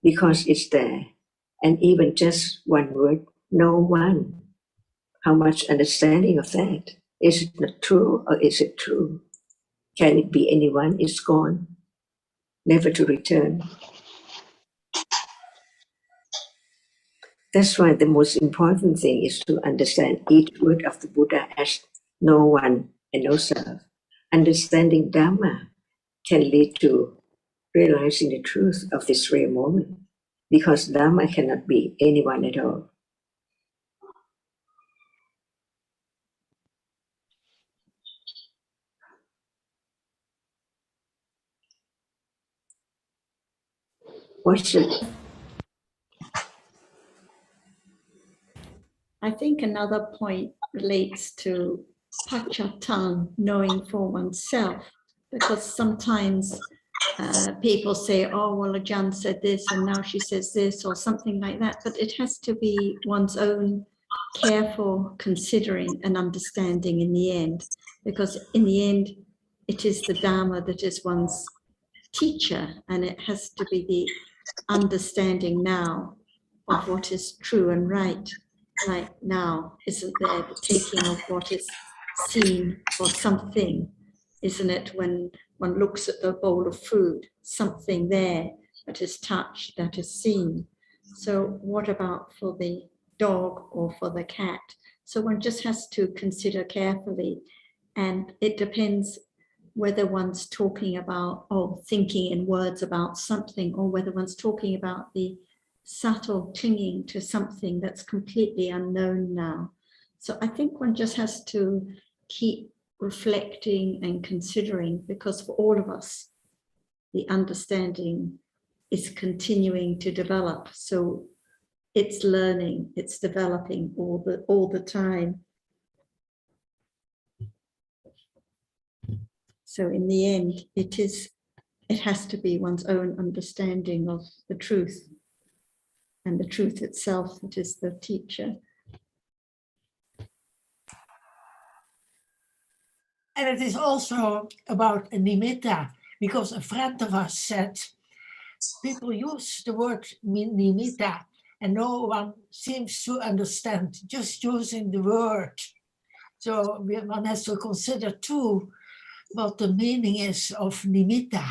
because it's there. And even just one word, no one. How much understanding of that? Is it not true or is it true? Can it be anyone? It's gone, never to return. That's why the most important thing is to understand each word of the Buddha as no one and no self. Understanding Dhamma can lead to realizing the truth of this rare moment, because Dhamma cannot be anyone at all. What should I think another point relates to pachatan, knowing for oneself, because sometimes people say, oh, well, Ajahn said this and now she says this or something like that, but it has to be one's own careful considering and understanding in the end, because in the end, it is the Dharma that is one's teacher, and it has to be the understanding now of what is true and right. Like now, isn't there the taking of what is seen or something? Isn't it when one looks at the bowl of food, something there that is touched, that is seen? So what about for the dog or for the cat? So one just has to consider carefully, and it depends whether one's talking about, thinking in words about something, or whether one's talking about the subtle clinging to something that's completely unknown now. So I think one just has to keep reflecting and considering, because for all of us, the understanding is continuing to develop. So it's learning, it's developing all the time. So in the end, it has to be one's own understanding of the truth, and the truth itself that is the teacher. And it is also about a nimitta, because a friend of us said, people use the word nimitta and no one seems to understand just using the word. So one has to consider too what the meaning is of nimitta.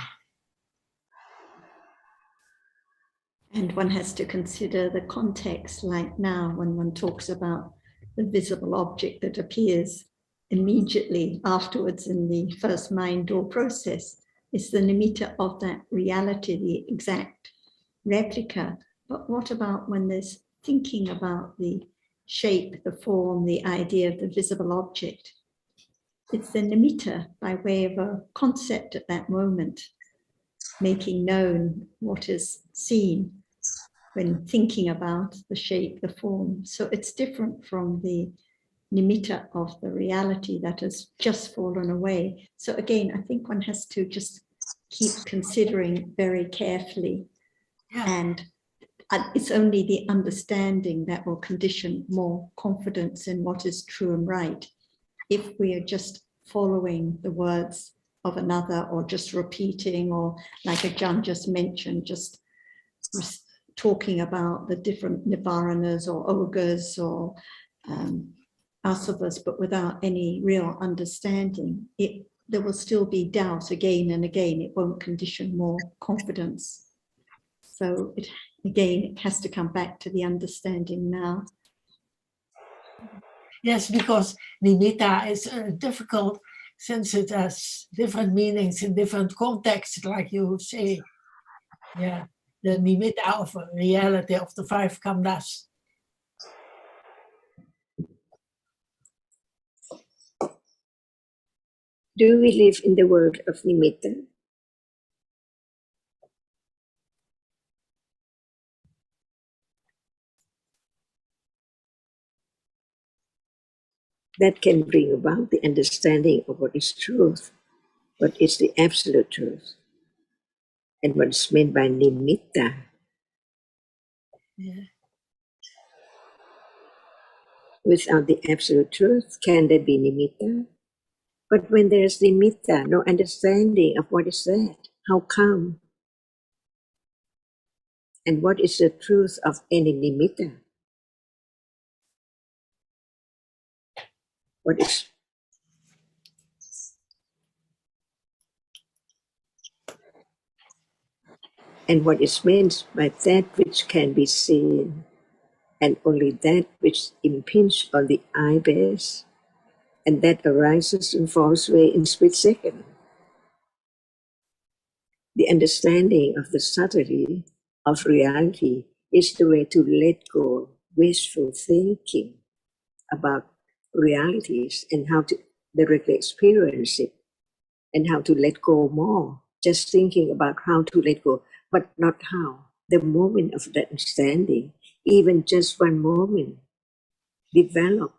And one has to consider the context, like now when one talks about the visible object that appears immediately afterwards in the first mind door process. It's the nimitta of that reality, the exact replica. But what about when there's thinking about the shape, the form, the idea of the visible object? It's the nimitta by way of a concept at that moment, making known what is seen when thinking about the shape, the form. So it's different from the nimitta of the reality that has just fallen away. So again, I think one has to just keep considering very carefully. Yeah. And it's only the understanding that will condition more confidence in what is true and right. If we are just following the words of another, or just repeating, or like Ajahn just mentioned, just talking about the different nivaranas or ogres or asavas, but without any real understanding, there will still be doubt again and again. It won't condition more confidence. So it has to come back to the understanding now. Yes, because nimitta is difficult, since it has different meanings in different contexts, like you say. Yeah, the nimitta of reality of the five khandhas. do we live in the world of nimitta? That can bring about the understanding of what is truth, what is the absolute truth, and what's meant by nimitta. Yeah. Without the absolute truth, can there be nimitta? But when there's nimitta, no understanding of what is that, how come? And what is the truth of any nimitta? What is and what is meant by that which can be seen, and only that which impinges on the eye base, and that arises and falls away in split second. The understanding of the subtlety of reality is the way to let go wishful thinking about realities and how to directly experience it, and how to let go more, just thinking about how to let go, but not how. The moment of that understanding, even just one moment, develop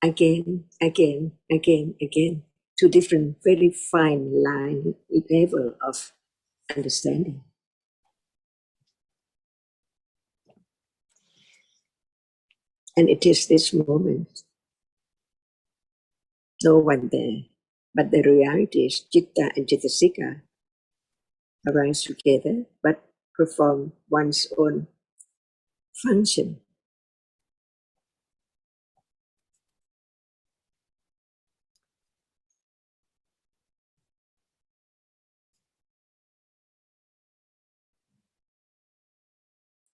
again, to different very fine line level of understanding. And it is this moment, no one there, but the realities, Chitta and Chittasika, arise together, but perform one's own function.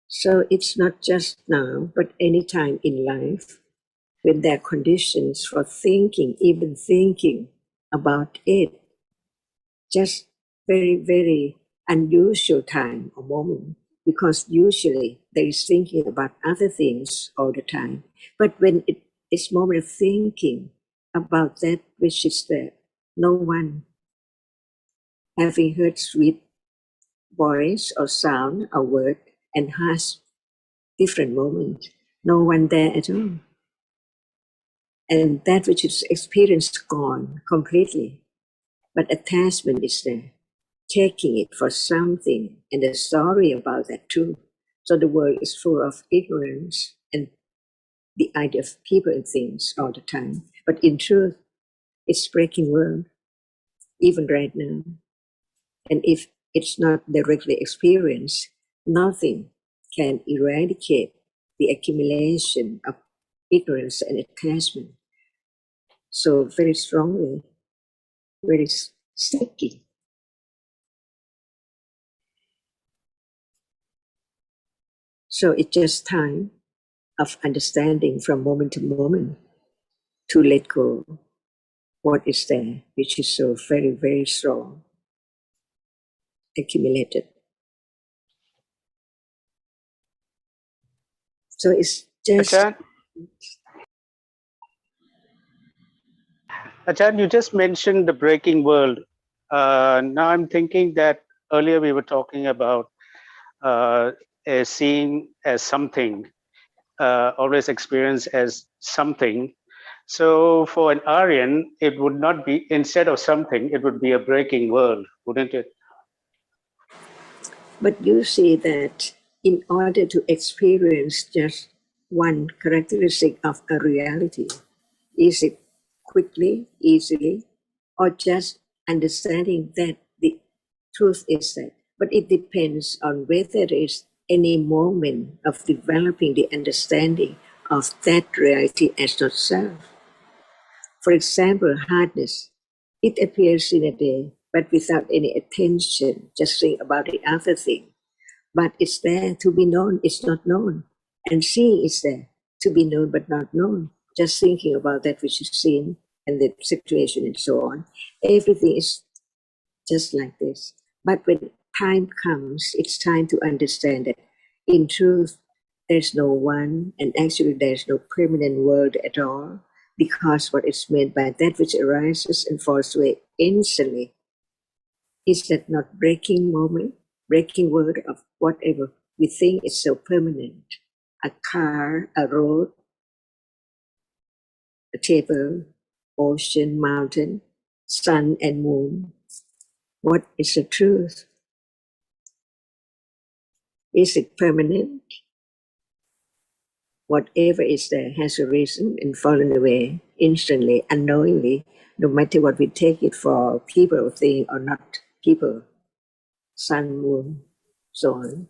So it's not just now, but any time in life, when there are conditions for thinking, even thinking about it, just very, very unusual time or moment, because usually there is thinking about other things all the time. But when it is moment of thinking about that which is there, no one having heard sweet voice or sound or word and has different moment, no one there at all. And that which is experienced gone completely, but attachment is there, taking it for something, and the story about that too. So the world is full of ignorance and the idea of people and things all the time. But in truth, it's breaking world, even right now. And if it's not directly experienced, nothing can eradicate the accumulation of ignorance and attachment so very strongly, very sticky. So it's just time of understanding from moment to moment to let go what is there, which is so very, very strong, accumulated. So it's just... Ajahn, you just mentioned the breaking world. Now I'm thinking that earlier we were talking about seeing as something, always experience as something. So for an Aryan, it would not be, instead of something, it would be a breaking world, wouldn't it? But you see that in order to experience just one characteristic of a reality, is it quickly, easily, or just understanding that the truth is that? But it depends on whether there is any moment of developing the understanding of that reality as not self. For example, hardness. It appears in a day, but without any attention, just think about the other thing. But it's there to be known, it's not known. And seeing is there to be known but not known. Just thinking about that which is seen and the situation and so on. Everything is just like this. But when time comes, it's time to understand that in truth, there's no one, and actually there's no permanent world at all, because what is meant by that which arises and falls away instantly is that not breaking moment, breaking world of whatever we think is so permanent. A car, a road, a table, ocean, mountain, sun and moon. What is the truth? Is it permanent? Whatever is there has arisen and fallen away instantly, unknowingly, no matter what we take it for, people, thing, or not people, sun, moon, so on.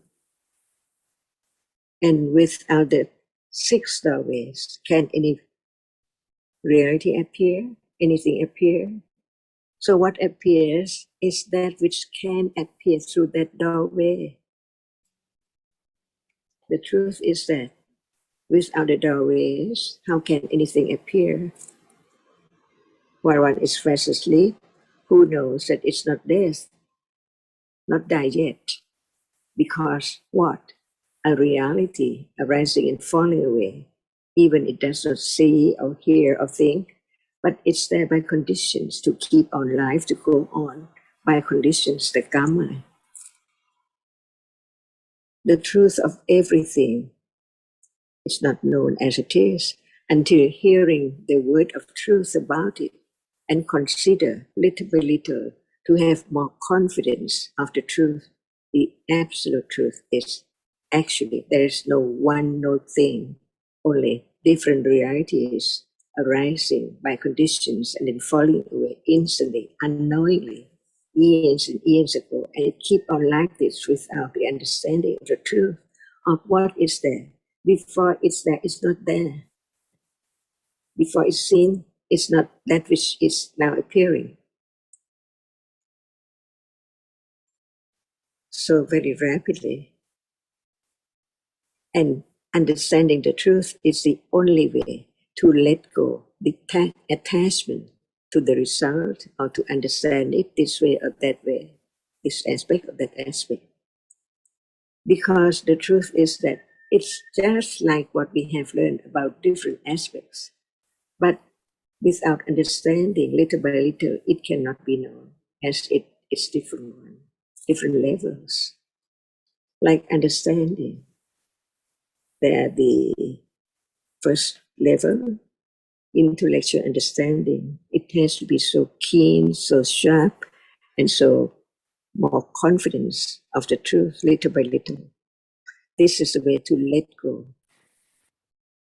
And without the six doorways, can any reality appear? Anything appear? So what appears is that which can appear through that doorway. The truth is that without the doorways, how can anything appear? While one is fast asleep, who knows that it's not death, not die yet? Because what? A reality arising and falling away, even it does not see or hear or think, but it's there by conditions to keep on life, to go on by conditions, the Dhamma. The truth of everything is not known as it is until hearing the word of truth about it and consider little by little to have more confidence of the truth. The absolute truth is actually there is no one, no thing, only different realities arising by conditions and then falling away instantly, unknowingly, years and years ago, and it keep on like this without the understanding of the truth of what is there. Before it's there, it's not there. Before it's seen, it's not that which is now appearing. So very rapidly. And understanding the truth is the only way to let go the attachment to the result, or to understand it this way or that way, this aspect or that aspect. Because the truth is that it's just like what we have learned about different aspects. But without understanding, little by little, it cannot be known, as it's different levels. Like understanding, there the first level, intellectual understanding. It has to be so keen, so sharp, and so more confidence of the truth, little by little. This is the way to let go,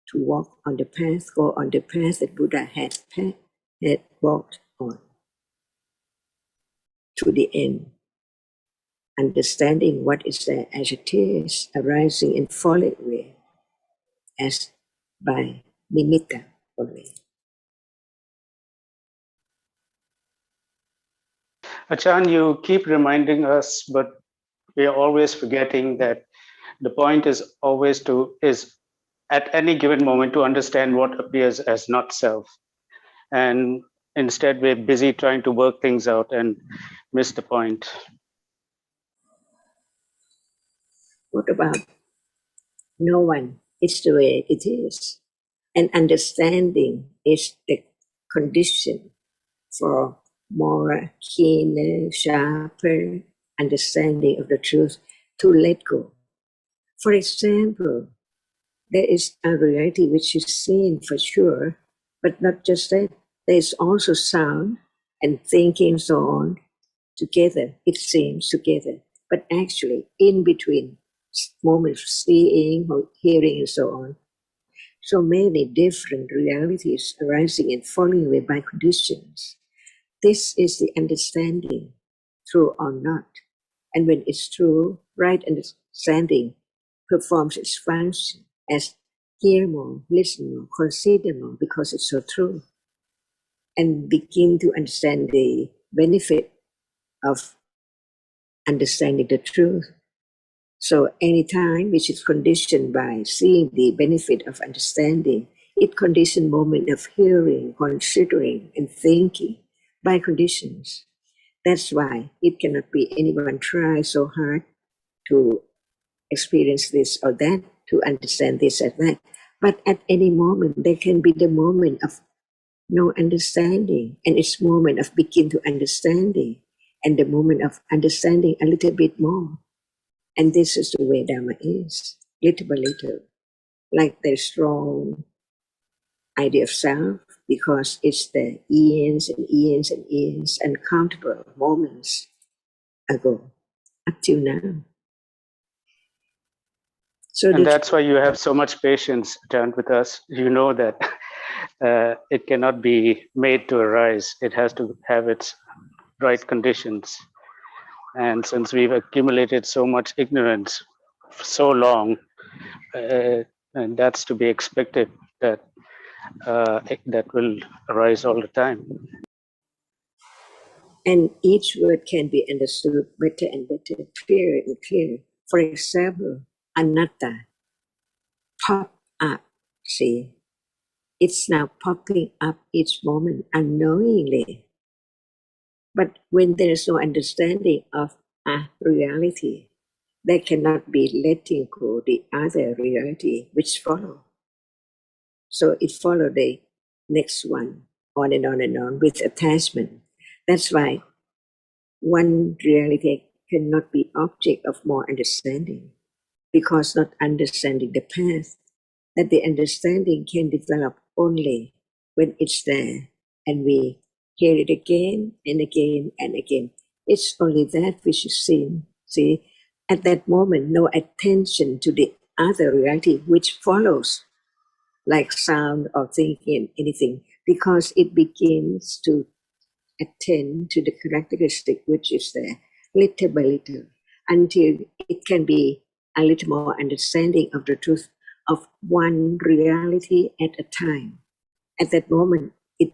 to walk on the path, go on the path that Buddha had walked on to the end. Understanding what is there as it is, arising and falling away, as by nimitta only. Achan, you keep reminding us, but we are always forgetting that the point is always is at any given moment to understand what appears as not self. And instead we're busy trying to work things out and miss the point. What about no one? It's the way it is. And understanding is the condition for more keener, sharper understanding of the truth, to let go. For example, there is a reality which is seen for sure, but not just that. There is also sound and thinking and so on together. It seems together, but actually in between moments of seeing or hearing and so on, so many different realities arising and falling away by conditions. This is the understanding, true or not. And when it's true, right understanding performs its function as hear more, listen more, consider more, because it's so true. And begin to understand the benefit of understanding the truth. So any time which is conditioned by seeing the benefit of understanding, it conditions moment of hearing, considering, and thinking by conditions. That's why it cannot be anyone try so hard to experience this or that, to understand this or that. But at any moment, there can be the moment of no understanding, and it's moment of begin to understanding, and the moment of understanding a little bit more. And this is the way Dhamma is, little by little. Like the strong idea of self, because it's the eons and eons and eons, uncountable moments ago, up till now. So And that's why you have so much patience, John, with us. You know that it cannot be made to arise. It has to have its right conditions. And since we've accumulated so much ignorance for so long, and that's to be expected, that that will arise all the time. And each word can be understood better and better, clearer and clearer. For example, anatta, pop up, see, It's now popping up each moment unknowingly. But when there is no understanding of a reality, there cannot be letting go the other reality which follow. So it follow the next one, on and on and on with attachment. That's why one reality cannot be object of more understanding, because not understanding the path, that the understanding can develop only when it's there and we hear it again and again and again. It's only that which is seen. See, at that moment, no attention to the other reality which follows, like sound or thinking, anything, because it begins to attend to the characteristic which is there, little by little, until it can be a little more understanding of the truth of one reality at a time. At that moment, it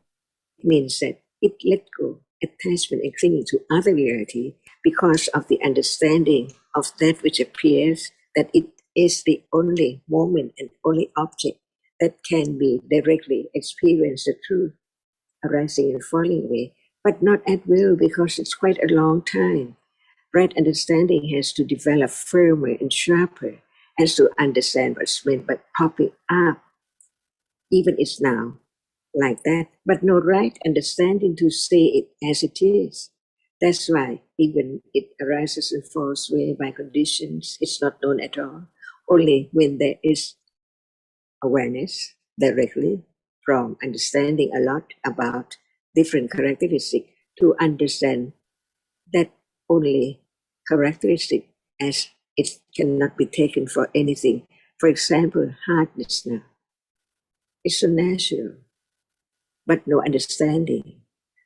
means that it let go attachment and clinging to other reality because of the understanding of that which appears, that it is the only moment and only object that can be directly experience the truth arising and falling away, but not at will, because it's quite a long time. Right understanding has to develop firmer and sharper, has to understand what's meant by popping up, even it's now like that, but no right understanding to say it as it is. That's why even it arises and falls away by conditions, it's not known at all. Only when there is awareness directly from understanding a lot about different characteristics to understand that only characteristic as it cannot be taken for anything. For example, hardness now. It's so natural, but no understanding.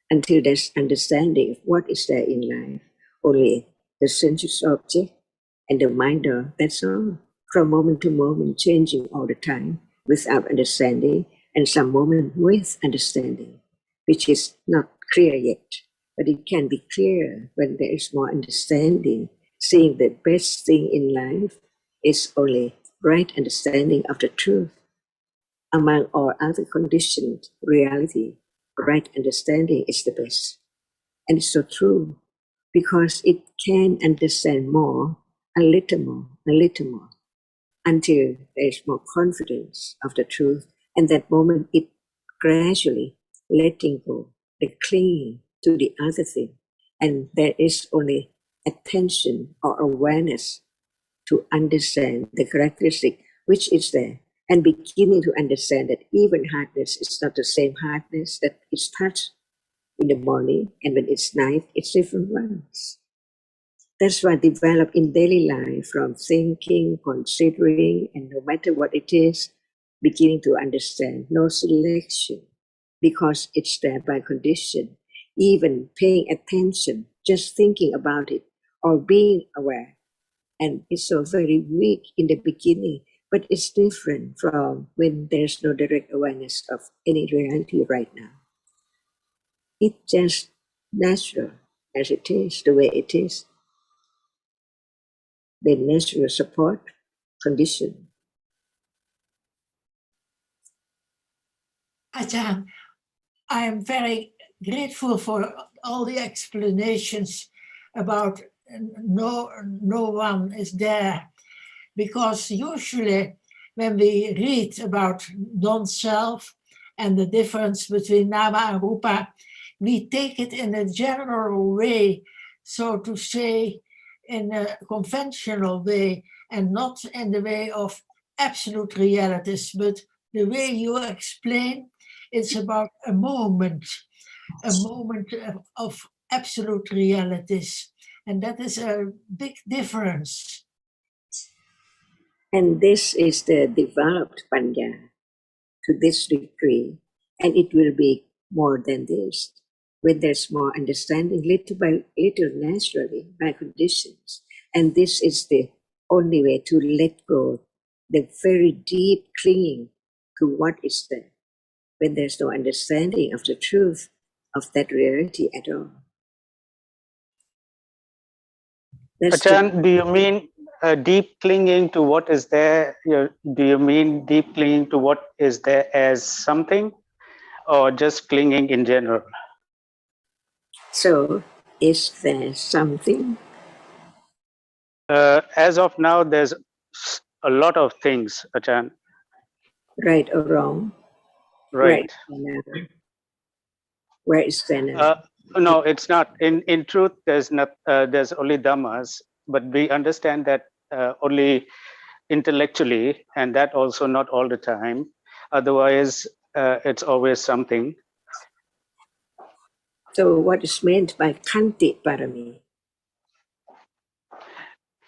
Until there's understanding of what is there in life, only the sensuous object and the minder, that's all. From moment to moment, changing all the time without understanding, and some moment with understanding, which is not clear yet. But it can be clear when there is more understanding, seeing the best thing in life is only right understanding of the truth. Among all other conditioned reality, right understanding is the best. And it's so true, because it can understand more, a little more, until there is more confidence of the truth. And that moment, it gradually letting go, the clinging to the other thing. And there is only attention or awareness to understand the characteristic which is there, and beginning to understand that even hardness is not the same hardness that is touched in the morning, and when it's night, it's different ones. That's what develop in daily life, from thinking, considering, and no matter what it is, beginning to understand, no selection, because it's there by condition. Even paying attention, just thinking about it, or being aware. And it's so very weak in the beginning, but it's different from when there's no direct awareness of any reality right now. It's just natural as it is, the way it is. The natural support condition. Ajahn, I am very grateful for all the explanations about no one is there, because usually when we read about non-self and the difference between nama and rupa, we take it in a general way, so to say, in a conventional way, and not in the way of absolute realities, but the way you explain, it's about a moment of absolute realities. And that is a big difference. And this is the developed panya to this degree, and it will be more than this. When there's more understanding, little by little, naturally, by conditions. And this is the only way to let go the very deep clinging to what is there, when there's no understanding of the truth of that reality at all. Ajahn, do you mean deep clinging to what is there, do you mean deep clinging to what is there as something, or just clinging in general? So, is there something? As of now, there's a lot of things, Achan. Right or wrong? Right. Where is there now? No, it's not. In truth, there's not. There's only dhammas, but we understand that only intellectually, and that also not all the time. Otherwise, it's always something. So, what is meant by Khanti Parami?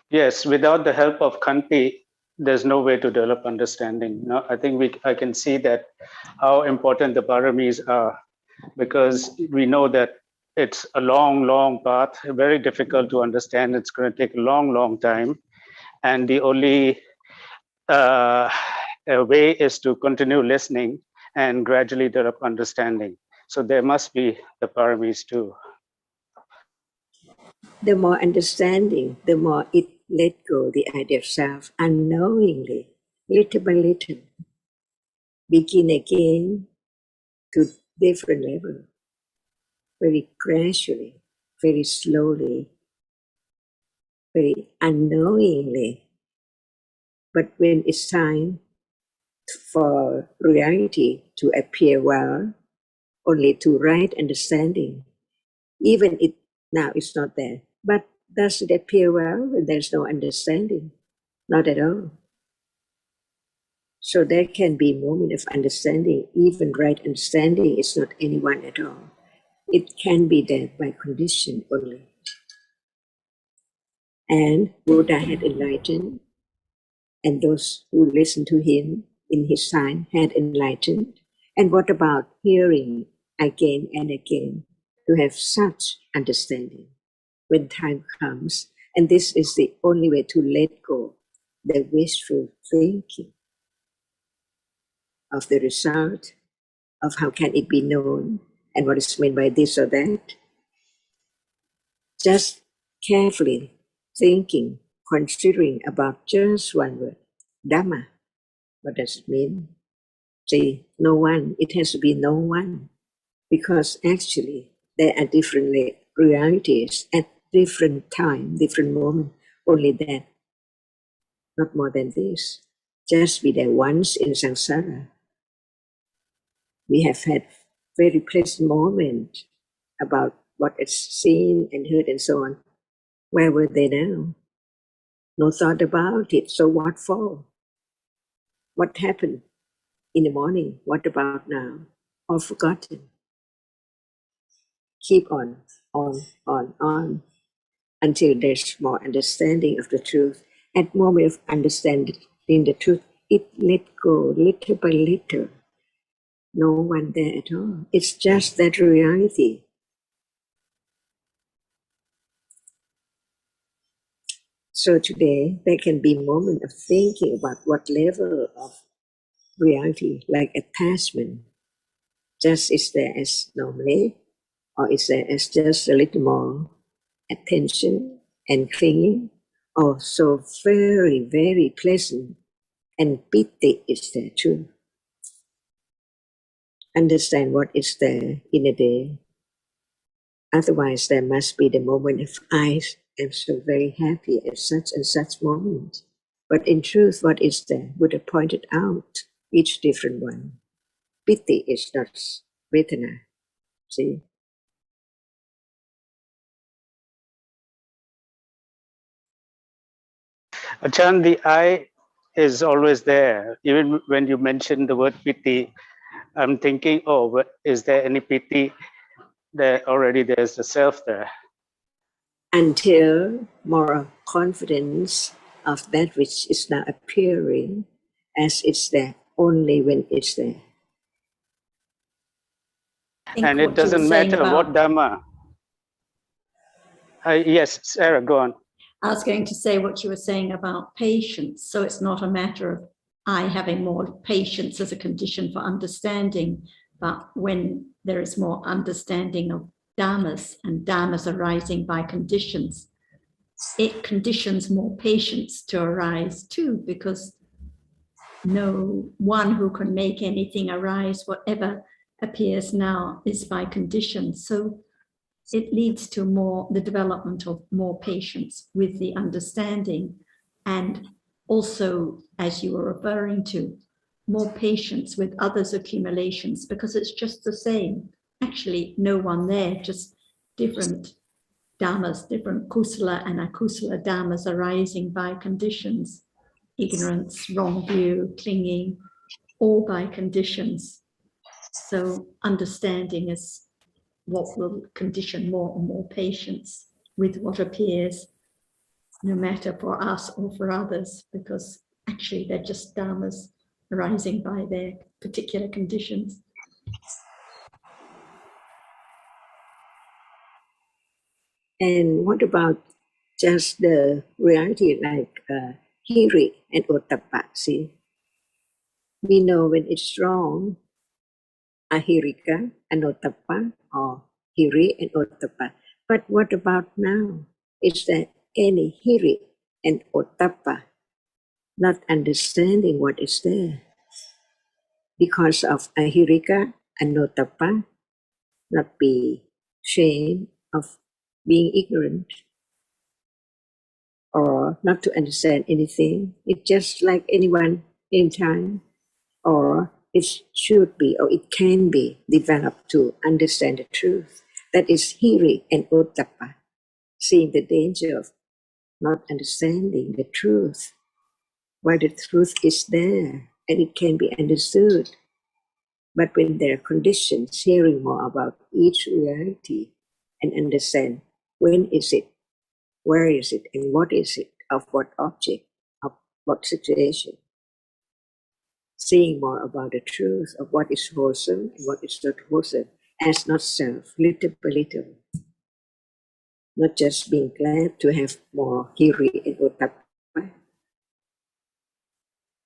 Yes, without the help of Khanti, there's no way to develop understanding. No, I think I can see that how important the paramis are, because we know that it's a long, long path, very difficult to understand. It's going to take a long, long time. And the only way is to continue listening and gradually develop understanding. So there must be the paramis too. The more understanding, the more it let go the idea of self unknowingly, little by little, begin again to different level, very gradually, very slowly, very unknowingly. But when it's time for reality to appear well, only to right understanding, even it now it's not there. But does it appear well when there's no understanding? Not at all. So there can be a moment of understanding, even right understanding is not anyone at all. It can be there by condition only. And Buddha had enlightened, and those who listened to him in his time had enlightened. And what about hearing again and again to have such understanding when time comes? And this is the only way to let go the wishful thinking of the result, of how can it be known, and what is meant by this or that. Just carefully thinking, considering about just one word, Dhamma. What does it mean? Say, no one. It has to be no one. Because actually, there are different realities at different time, different moment. Only that, not more than this. Just be there once in samsara. We have had very pleasant moment about what is seen and heard and so on. Where were they now? No thought about it. So what for? What happened in the morning? What about now? All forgotten. Keep on, until there's more understanding of the truth. At moment of understanding the truth, it let go little by little. No one there at all. It's just that reality. So today, there can be a moment of thinking about what level of reality, like attachment, just is there as normally, or is there as just a little more attention and clinging, or so very, very pleasant and pity is there too. Understand what is there in a day. Otherwise, there must be the moment of I am so very happy at such and such moment. But in truth, what is there? Buddha pointed out each different one. Piti is not Vedana. See? Achan, the I is always there. Even when you mention the word piti, I'm thinking, oh, is there any piti? There already there's the self there. Until more confidence of that which is now appearing as it's there, only when it's there. And it doesn't matter what Dhamma. Yes, Sarah, go on. I was going to say what you were saying about patience. So it's not a matter of I having more patience as a condition for understanding, but when there is more understanding of dhammas and dhammas arising by conditions, it conditions more patience to arise too, because no one who can make anything arise, whatever appears now, is by condition. So it leads to the development of more patience with the understanding, and also, as you were referring to, more patience with others' accumulations, because it's just the same. Actually, no one there, just different dhammas, different kusala and akusala dhammas arising by conditions. Ignorance, wrong view, clinging, all by conditions. So understanding is what will condition more and more patience with what appears, no matter for us or for others, because actually they're just dhammas arising by their particular conditions. And what about just the reality like hiri and ottappa? See, we know when it's wrong, ahirika and ottappa, or hiri and ottappa. But what about now? Is there any hiri and ottappa, not understanding what is there? Because of ahirika and ottappa, not be ashamed of being ignorant or not to understand anything. It's just like anyone in time, or it should be, or it can be developed to understand the truth. That is hiri and ottappa, seeing the danger of not understanding the truth, while the truth is there and it can be understood. But when there are conditions, hearing more about each reality and understand when is it, where is it, and what is it, of what object, of what situation. Seeing more about the truth of what is wholesome and what is not wholesome, as not self, little by little. Not just being glad to have more hiri and ottappa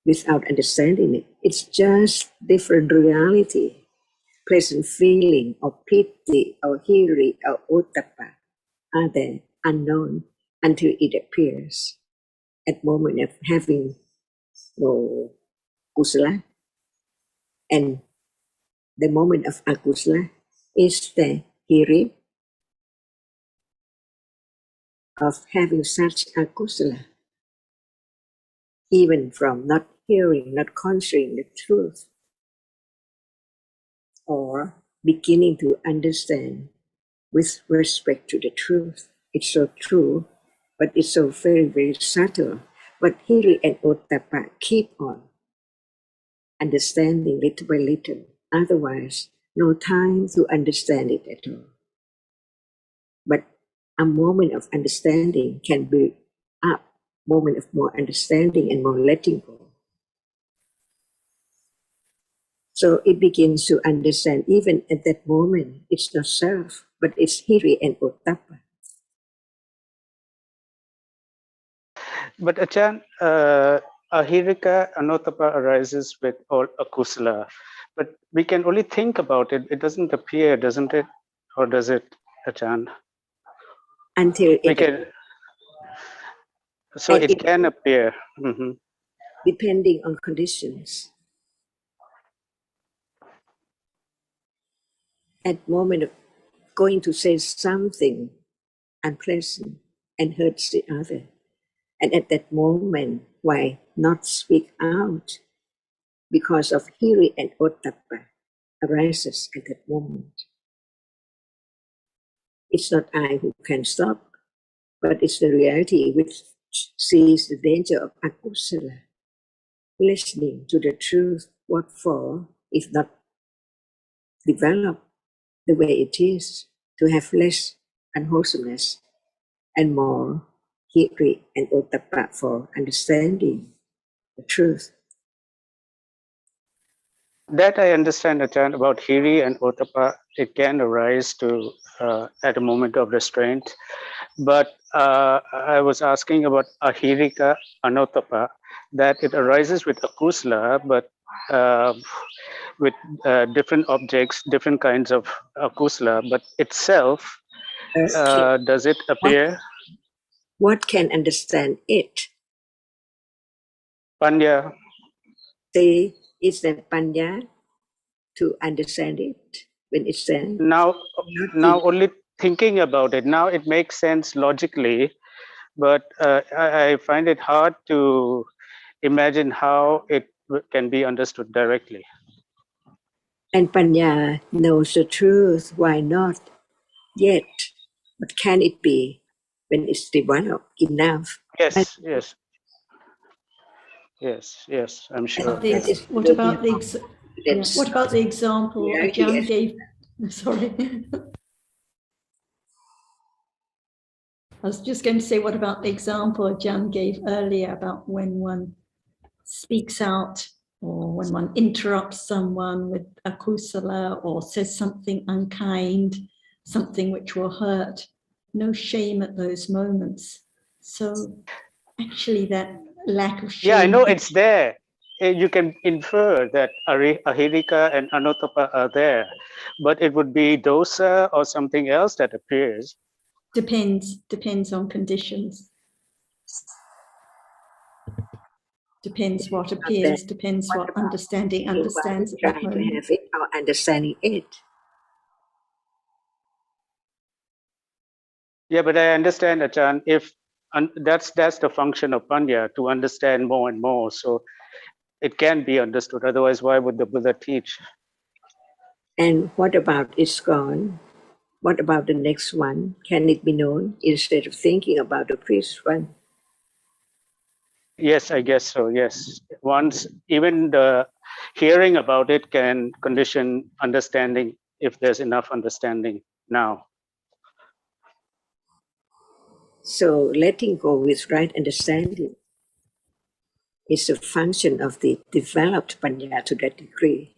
without understanding it. It's just different reality. Pleasant feeling or piti or hiri or ottappa are there, unknown, until it appears at moment of having no kusala, and the moment of akusala is the hiri of having such akusala, even from not hearing, not considering the truth, or beginning to understand with respect to the truth. It's so true, but it's so very, very subtle. But hiri and ottappa keep on understanding little by little. Otherwise, no time to understand it at all. But a moment of understanding can build up, moment of more understanding and more letting go. So it begins to understand, even at that moment, it's not self, but it's hiri and ottappa. But Achan, ahirika anottappa arises with all akusala, but we can only think about it. It doesn't appear, doesn't it? Or does it, Achan? Until We it, can, so it can appear. Mm-hmm. Depending on conditions. At moment of going to say something unpleasant and hurts the other, and at that moment, why not speak out? Because of hiri and ottappa arises at that moment. It's not I who can stop, but it's the reality which sees the danger of akusala. Listening to the truth, what for, if not developed the way it is, to have less unwholesomeness and more hiri and ottappa for understanding the truth. That I understand, Achan, about hiri and ottappa. It can arise to at a moment of restraint. But I was asking about ahirika anottappa, that it arises with akusala, but with different objects, different kinds of akusala, but itself, does it appear? What can understand it? Panya. Say, is that panya to understand it when it's there? Now, Not only thinking about it, now it makes sense logically, but I find it hard to imagine how it can be understood directly. And panya knows the truth. Why not? Yet, what can it be when it's developed enough? Yes, yes, yes, yes, I'm sure. That is What about the that's what about the example reality Ajahn as- gave? Sorry, I was just going to say, what about the example Ajahn gave earlier about when one speaks out or when one interrupts someone with a kusala or says something unkind, something which will hurt? No shame at those moments. So actually that lack of shame. Yeah, I know it's there. You can infer that ahirika and anuttapa are there, but it would be dosa or something else that appears. Depends on conditions. Depends what appears, depends what understanding understands at that trying to moment. have it or understanding it. Yeah, but I understand, Achan, if that's the function of panya, to understand more and more. So it can be understood. Otherwise, why would the Buddha teach? And what about it's gone? What about the next one? Can it be known instead of thinking about the previous one? Yes, I guess so. Yes. Once even the hearing about it can condition understanding if there's enough understanding now. So letting go with right understanding is a function of the developed panya to that degree.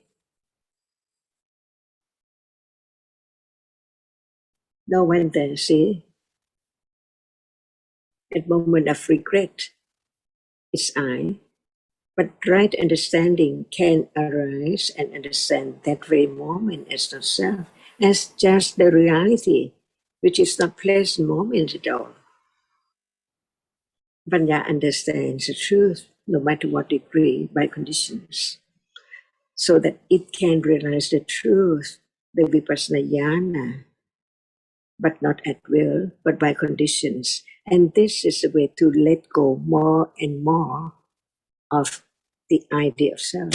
No one then see at moment of regret, it's I. But right understanding can arise and understand that very moment as not self, as just the reality, which is not pleasant moment at all. Panya understands the truth, no matter what degree, by conditions, so that it can realize the truth, the vipassana jnana, but not at will, but by conditions. And this is the way to let go more and more of the idea of self.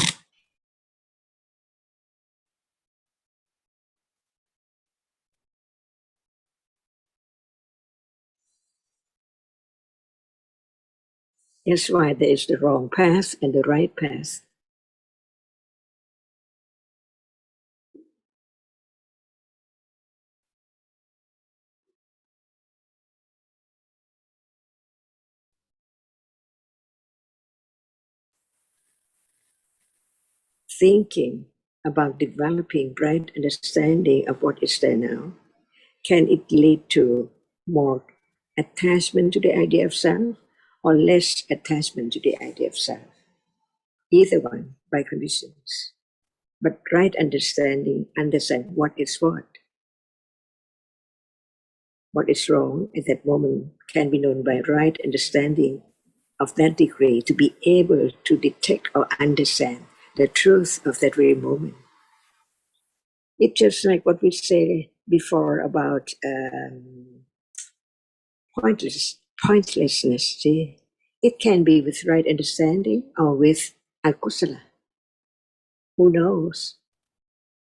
That's why there is the wrong path and the right path. Thinking about developing right understanding of what is there now, can it lead to more attachment to the idea of self or less attachment to the idea of self? Either one by conditions. But right understanding, understand what is what. What is wrong at that moment can be known by right understanding of that degree to be able to detect or understand the truth of that very moment. It's just like what we said before about pointlessness. See? It can be with right understanding or with akusala. Who knows?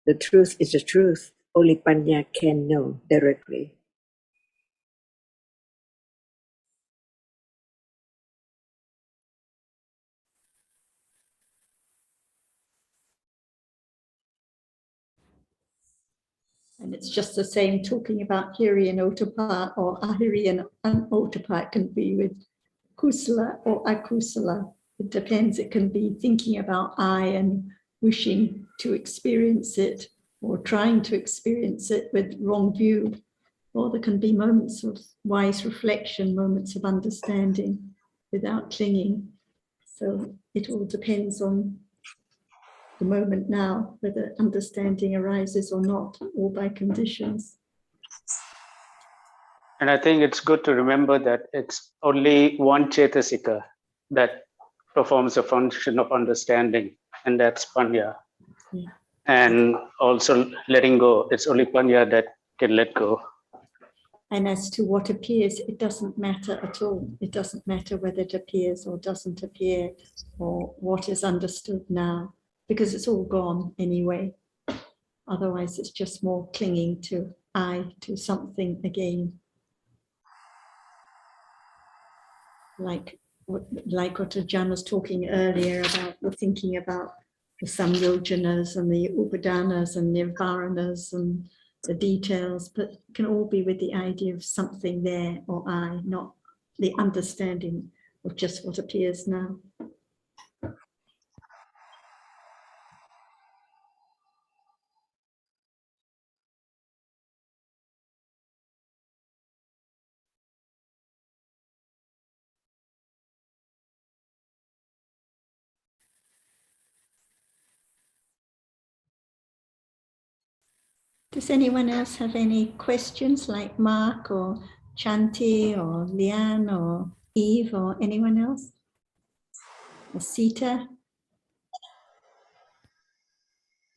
The truth is the truth. Only panya can know directly. And it's just the same talking about hiri and ottappa or ahiri and ottappa. It can be with kusala or akusala. It depends. It can be thinking about I and wishing to experience it or trying to experience it with wrong view. Or there can be moments of wise reflection, moments of understanding without clinging. So it all depends on the moment now, whether understanding arises or not, or by conditions. And I think it's good to remember that it's only one Chetasika that performs a function of understanding, and that's Panya. Yeah. And also letting go, it's only Panya that can let go. And as to what appears, it doesn't matter at all. It doesn't matter whether it appears or doesn't appear, or what is understood now, because it's all gone anyway. Otherwise, it's just more clinging to I, to something again. Like what Ajahn was talking earlier about, we're thinking about the samyojanas and the upadanas and nirvaranas and the details, but it can all be with the idea of something there, or I, not the understanding of just what appears now. Does anyone else have any questions, like Mark or Chanti or Lian or Eve or anyone else? Or Sita?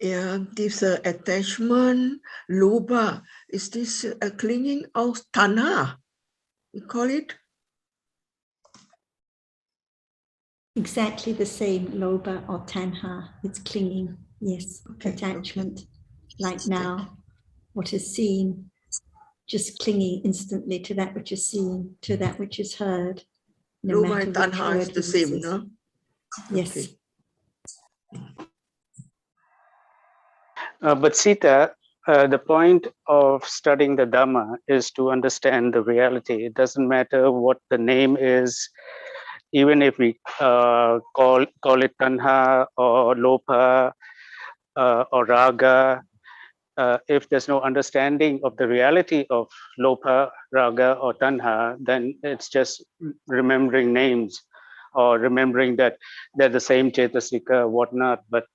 Yeah, this attachment, lobha, is this a clinging of tanha? We call it? Exactly the same, lobha or tanha. It's clinging, yes, Okay, attachment. Like now, what is seen, just clinging instantly to that which is seen, to that which is heard, no Lobha matter and which tanha is word the he same, uses. no? Yes. Okay. But Sita, the point of studying the Dhamma is to understand the reality. It doesn't matter what the name is, even if we call it Tanha or Lopa or Raga. If there's no understanding of the reality of Lopa, Raga, or Tanha, then it's just remembering names or remembering that they're the same Chetasika, whatnot. But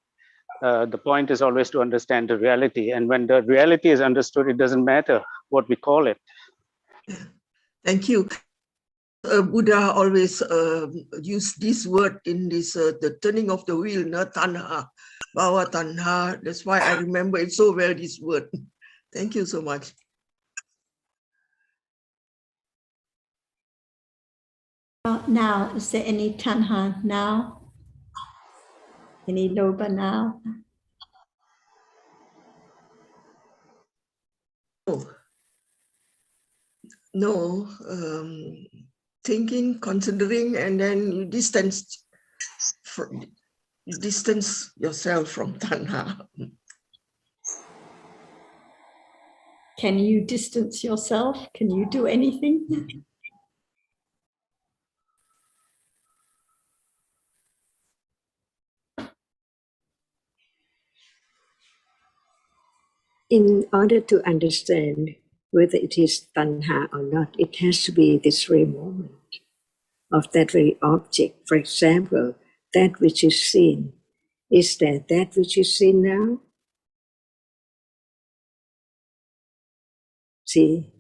the point is always to understand the reality. And when the reality is understood, it doesn't matter what we call it. Thank you. Buddha always use this word in this the turning of the wheel, no? Tanha, bhava tanha. That's why I remember it so well, this word. Thank you so much. Now, is there any tanha now? Any lobha now? Oh. No, thinking, considering, and then you distance yourself from tanha. Can you distance yourself? Can you do anything? In order to understand whether it is tanha or not, it has to be this very moment of that very object. For example, that which is seen. Is that which is seen now? See,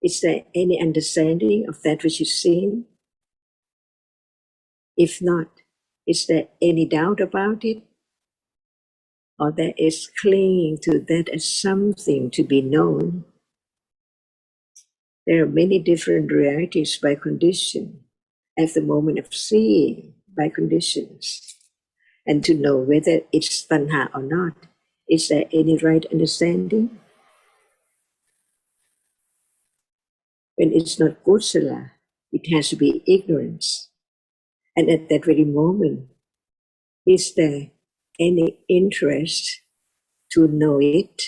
is there any understanding of that which is seen? If not, is there any doubt about it? Or there is clinging to that as something to be known? There are many different realities by condition, at the moment of seeing by conditions. And to know whether it's tanha or not, is there any right understanding? When it's not kusala, it has to be ignorance. And at that very moment, is there any interest to know it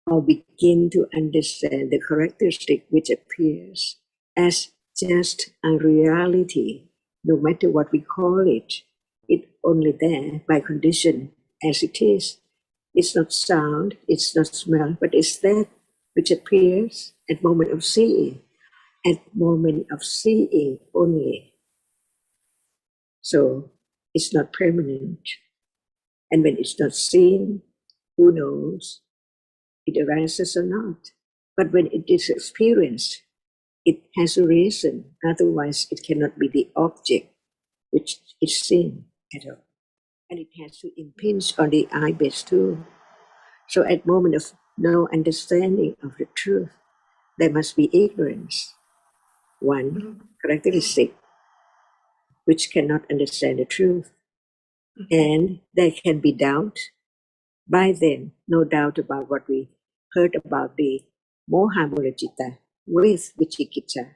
or begin to understand the characteristic which appears as just a reality, no matter what we call it? It's only there by condition as it is. It's not sound, it's not smell, but it's that which appears at moment of seeing, at moment of seeing only. So it's not permanent. And when it's not seen, who knows? It arises or not. But when it is experienced, it has a reason. Otherwise, it cannot be the object which is seen at all. And it has to impinge on the eye base too. So at moment of no understanding of the truth, there must be ignorance, one characteristic which cannot understand the truth. And there can be doubt. By then, no doubt about what we heard about the moha mula-citta with vicikicca.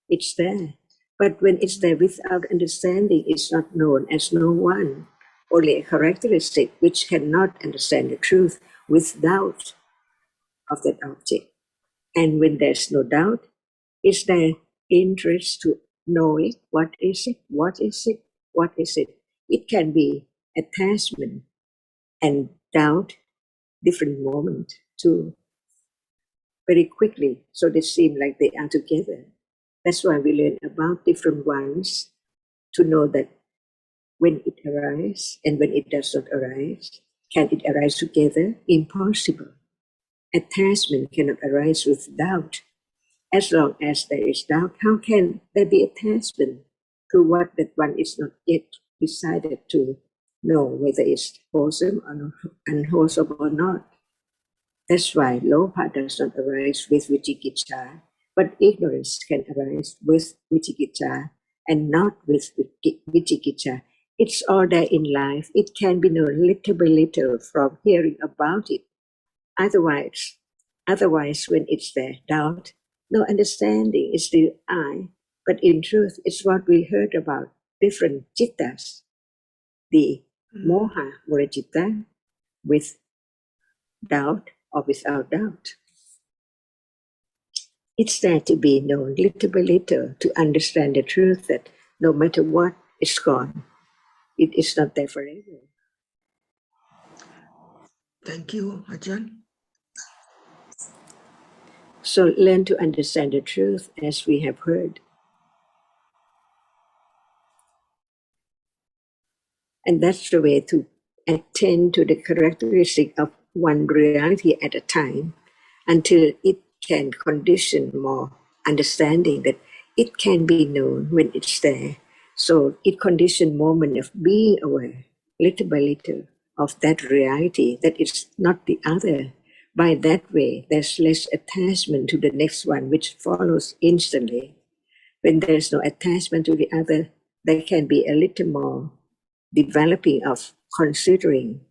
It's there. But when it's there without understanding, it's not known as no one, only a characteristic which cannot understand the truth with doubt of that object. And when there's no doubt, it's their interest to know it. What is it? What is it? What is it? It can be attachment and doubt, different moment too, very quickly. So they seem like they are together. That's why we learn about different ones to know that when it arises and when it does not arise. Can it arise together? Impossible. Attachment cannot arise with doubt. As long as there is doubt, how can there be attachment to what that one is not yet decided to know whether it's wholesome or unwholesome or not? That's why lopa does not arise with vicikicca, but ignorance can arise with vicikicca and not with vicikicca. It's all there in life. It can be known little by little from hearing about it. Otherwise, when it's there, doubt, no understanding is the I, but in truth, it's what we heard about, different cittas, the moha mula-citta with doubt or without doubt. It's there to be known little by little to understand the truth that no matter what is gone, it is not there forever. Thank you, Ajahn. So learn to understand the truth as we have heard. And that's the way to attend to the characteristic of one reality at a time until it can condition more understanding that it can be known when it's there. So it conditions moment of being aware, little by little, of that reality that is not the other. By that way, there's less attachment to the next one, which follows instantly. When there's no attachment to the other, there can be a little more developing of considering,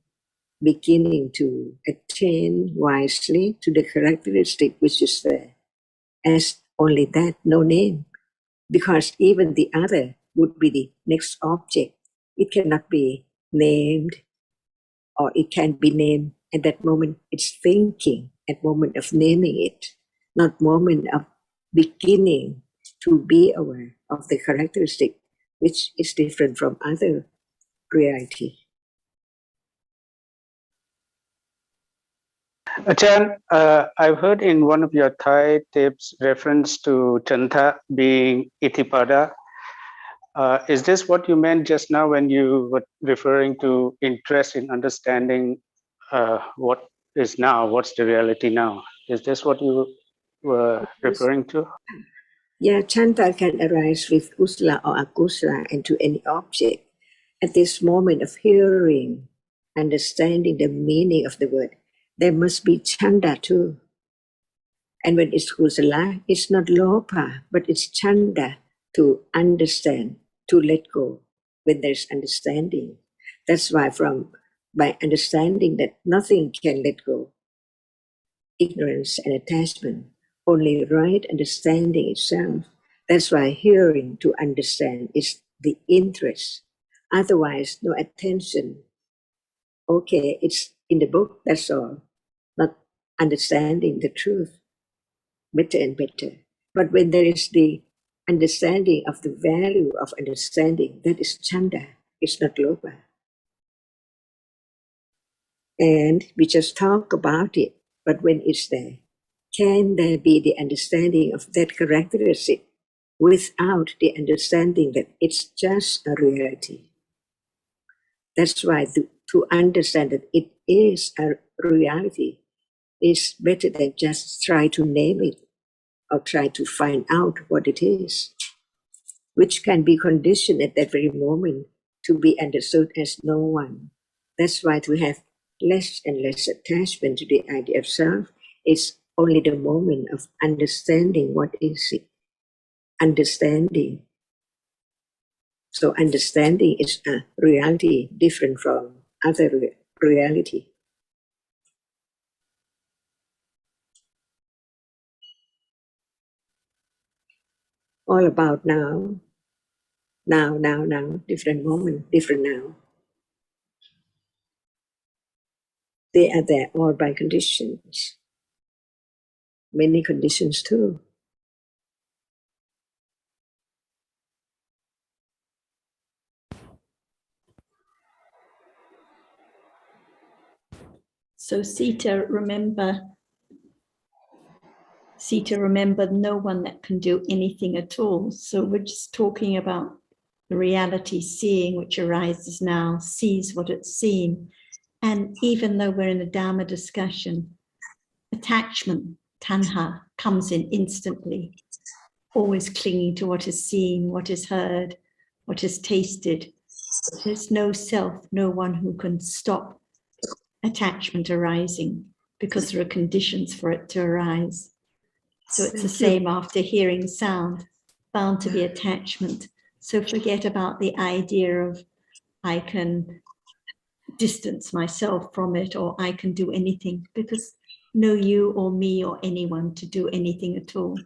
beginning to attain wisely to the characteristic which is there. As only that, no name. Because even the other would be the next object. It cannot be named, or it can be named at that moment. It's thinking at moment of naming it, not moment of beginning to be aware of the characteristic which is different from other reality. Achan, I've heard in one of your Thai tips reference to Chanta being Itipada. Is this what you meant just now when you were referring to interest in understanding what is now, what's the reality now? Is this what you were referring to? Yeah, Chanta can arise with kusala or akusala into any object. At this moment of hearing, understanding the meaning of the word, there must be chanda too. And when it's kusala, it's not lopa, but it's chanda, to understand, to let go when there's understanding. That's why by understanding that nothing can let go, ignorance and attachment, only right understanding itself. That's why hearing to understand is the interest. Otherwise, no attention. Okay, it's in the book, that's all. Not understanding the truth better and better. But when there is the understanding of the value of understanding, that is chanda, it's not lopa. And we just talk about it, but when it's there, can there be the understanding of that characteristic without the understanding that it's just a reality? That's why to understand that it is a reality, is better than just try to name it or try to find out what it is, which can be conditioned at that very moment to be understood as no one. That's why to have less and less attachment to the idea of self is only the moment of understanding what is it. Understanding. So understanding is a reality different from other reality. All about now, different moment, different now. They are there all by conditions. Many conditions too. So Sita remembered no one that can do anything at all. So we're just talking about the reality seeing, which arises now, sees what it's seen. And even though we're in a Dhamma discussion, attachment, tanha, comes in instantly, always clinging to what is seen, what is heard, what is tasted. There's no self, no one who can stop attachment arising because there are conditions for it to arise. So it's the same after hearing sound, bound to be attachment. So forget about the idea of I can distance myself from it or I can do anything, because no you or me or anyone to do anything at all.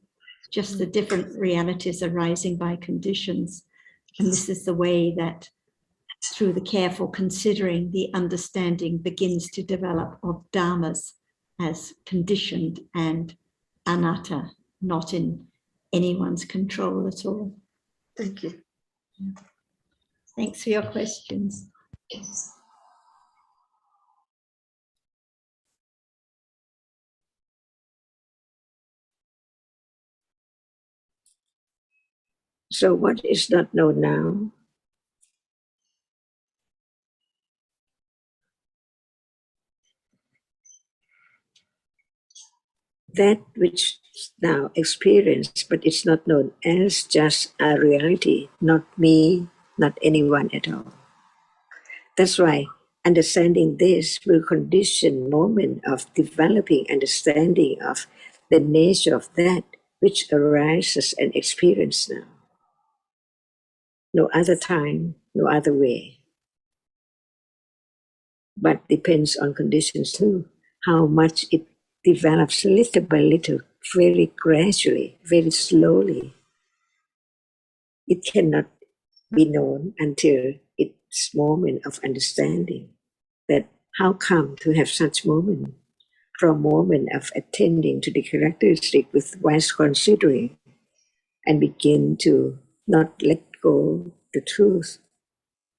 Just the different realities arising by conditions. And this is the way that through the careful considering, the understanding begins to develop of dharmas as conditioned and anatta, not in anyone's control at all. Thank you. Thanks for your questions. So what is not known now? That which is now experienced, but it's not known as just a reality, not me, not anyone at all. That's why understanding this will condition moment of developing understanding of the nature of that which arises and experiences now. No other time, no other way. But depends on conditions too, how much it develops little by little, very gradually, very slowly. It cannot be known until its moment of understanding that how come to have such moment, from moment of attending to the characteristic with wise considering and begin to not let go the truth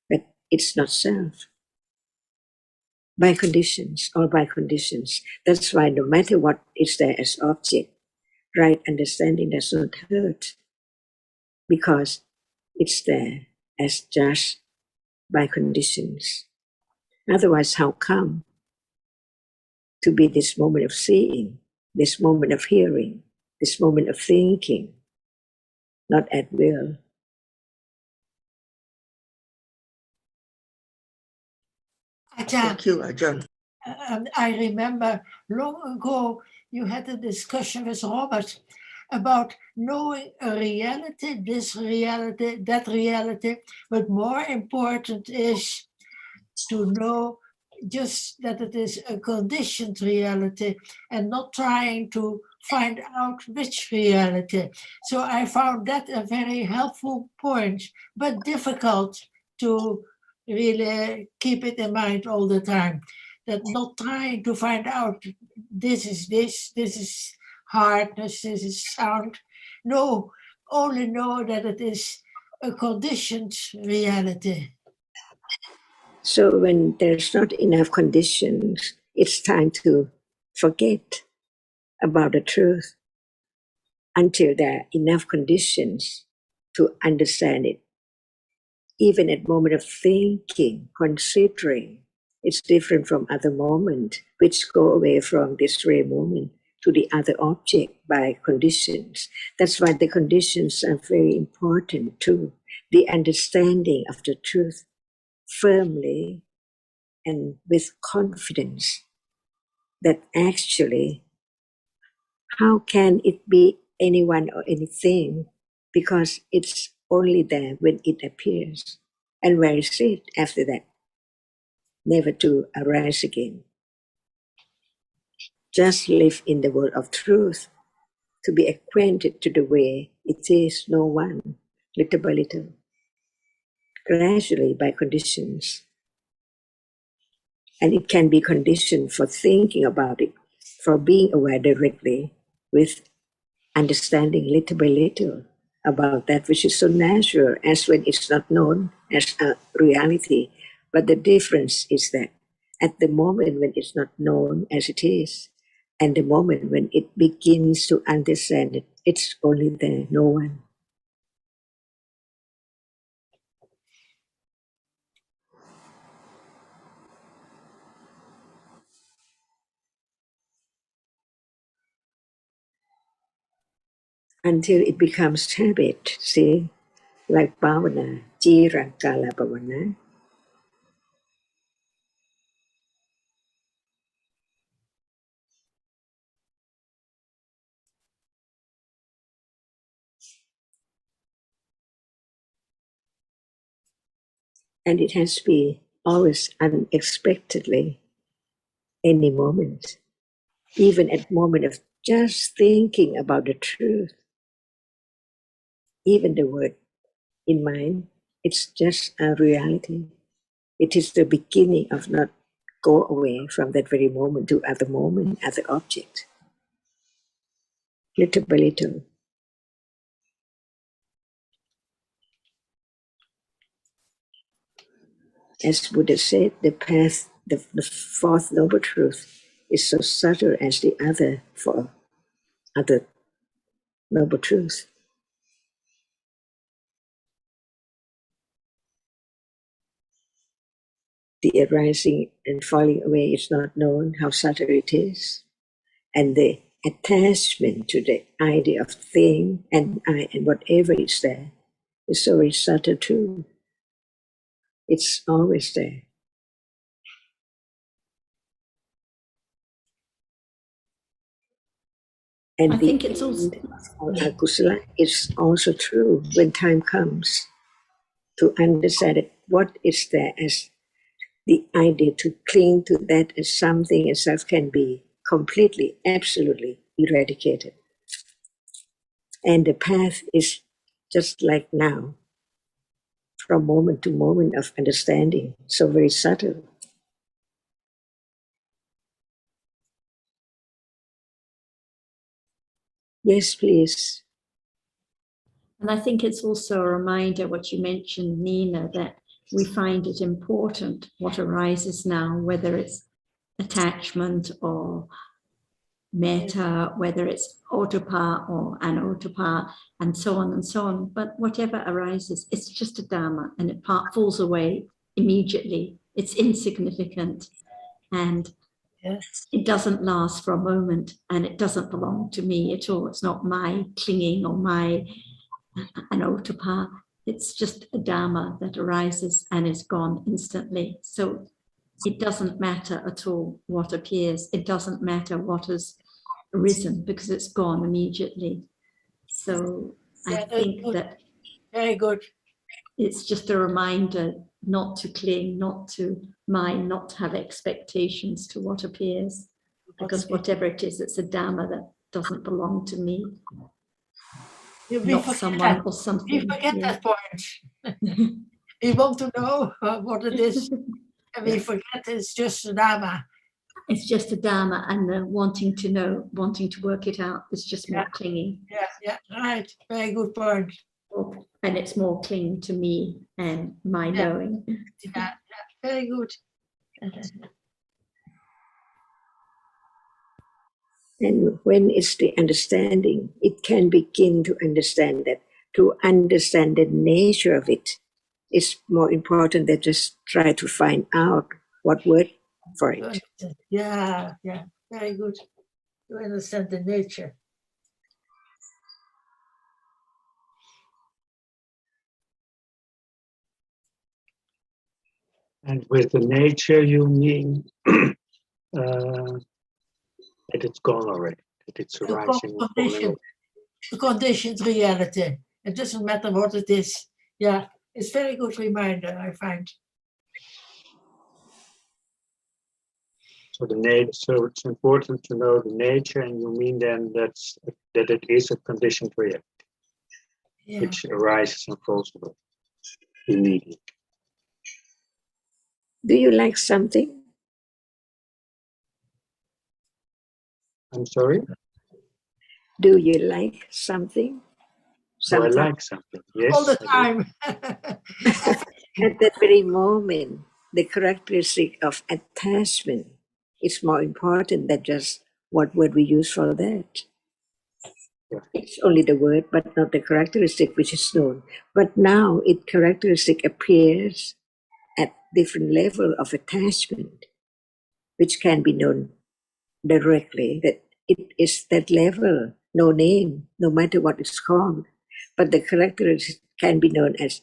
that it's not self. By conditions, all by conditions. That's why no matter what is there as object, right understanding does not hurt because it's there as just by conditions. Otherwise, how come to be this moment of seeing, this moment of hearing, this moment of thinking, not at will? Thank you, Ajahn. I remember long ago you had a discussion with Robert about knowing a reality, this reality, that reality, but more important is to know just that it is a conditioned reality and not trying to find out which reality. So I found that a very helpful point, but difficult to really keep it in mind all the time. That not trying to find out this is hardness, this is sound. No, only know that it is a conditioned reality. So when there's not enough conditions, it's time to forget about the truth until there are enough conditions to understand it. Even at moment of thinking, considering, It's different from other moments, which go away from this rare moment to the other object by conditions. That's why the conditions are very important too. The understanding of the truth firmly and with confidence that actually, how can it be anyone or anything? Because it's only there when it appears. And where is it after that? Never to arise again. Just live in the world of truth, to be acquainted to the way it is no one, little by little, gradually by conditions. And it can be conditioned for thinking about it, for being aware directly with understanding little by little about that which is so natural as when it's not known as a reality. But the difference is that at the moment when it's not known as it is, and the moment when it begins to understand it, it's only there, no one. Until it becomes habit, see, like bhavana, jira kala bhavana. And it has to be always unexpectedly, any moment, even at moment of just thinking about the truth, even the word in mind, it's just a reality. It is the beginning of not go away from that very moment to other moment, other object, little by little. As Buddha said, the path, the fourth noble truth is so subtle as the other four other noble truths. The arising and falling away is not known how subtle it is. And the attachment to the idea of thing and I and whatever is there is so very subtle too. It's always there. And I the think it's also end of akusala is also true when time comes to understand it, what is there as the idea to cling to that as something itself can be completely, absolutely eradicated. And the path is just like now, from moment to moment of understanding, so very subtle. Yes, please. And I think it's also a reminder, what you mentioned, Nina, that we find it important what arises now, whether it's attachment or metta, whether it's ottappa or anottappa, and so on and so on. But whatever arises, it's just a Dhamma, and it falls away immediately. It's insignificant, and it doesn't last for a moment, and it doesn't belong to me at all. It's not my clinging or my anottappa. It's just a Dhamma that arises and is gone instantly. So it doesn't matter at all what appears. It doesn't matter what has arisen because it's gone immediately. So I think that very good. It's just a reminder not to cling, not to mind, not to have expectations to what appears, because whatever it is, it's a Dhamma that doesn't belong to me, not someone or something. We forget that point. We want to know what it is, and we forget it's just a Dhamma. It's just a Dhamma, and wanting to know, wanting to work it out is just more clinging. Yeah, right. Very good point. And it's more clinging to me and my knowing. Yeah, very good. And when it's the understanding, it can begin to understand that. To understand the nature of it is more important than just try to find out what word for To it. understand. Yeah, yeah, very good. To understand the nature. And with the nature, you mean that it's gone already, that it's The arising or falling condition, away. the conditioned reality. It doesn't matter what it is. Yeah, it's very good reminder, I find. So so it's important to know the nature, and you mean then that it is a conditioned reality, Yeah. which arises and falls away immediately. Do you like something? I'm sorry? Do you like something? Do I Sometimes like something? Yes. All the I do. time. at that very moment, the characteristic of attachment is more important than just what word we use for that. Yeah. It's only the word, but not the characteristic which is known. But now its characteristic appears at different level of attachment, which can be known directly, that it is that level, no name, no matter what it's called. But the characteristic can be known as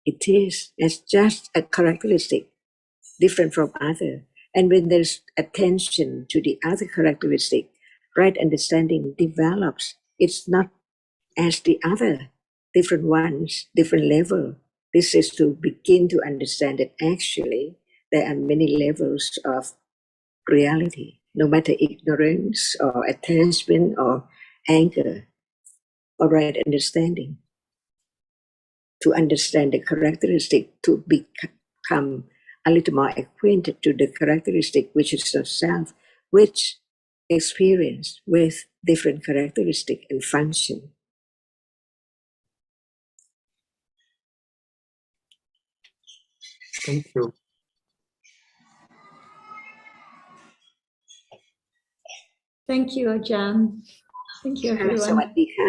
it is, as just a characteristic, different from other. And when there's attention to the other characteristic, right understanding develops. It's not as the other, different ones, different level. This is to begin to understand that actually there are many levels of reality, no matter ignorance or attachment or anger or right understanding. To understand the characteristic, to become a little more acquainted to the characteristic which is the self, which experience with different characteristic and function. Thank you. Thank you, Ajahn. Thank you, everyone. สวัสดีค่ะ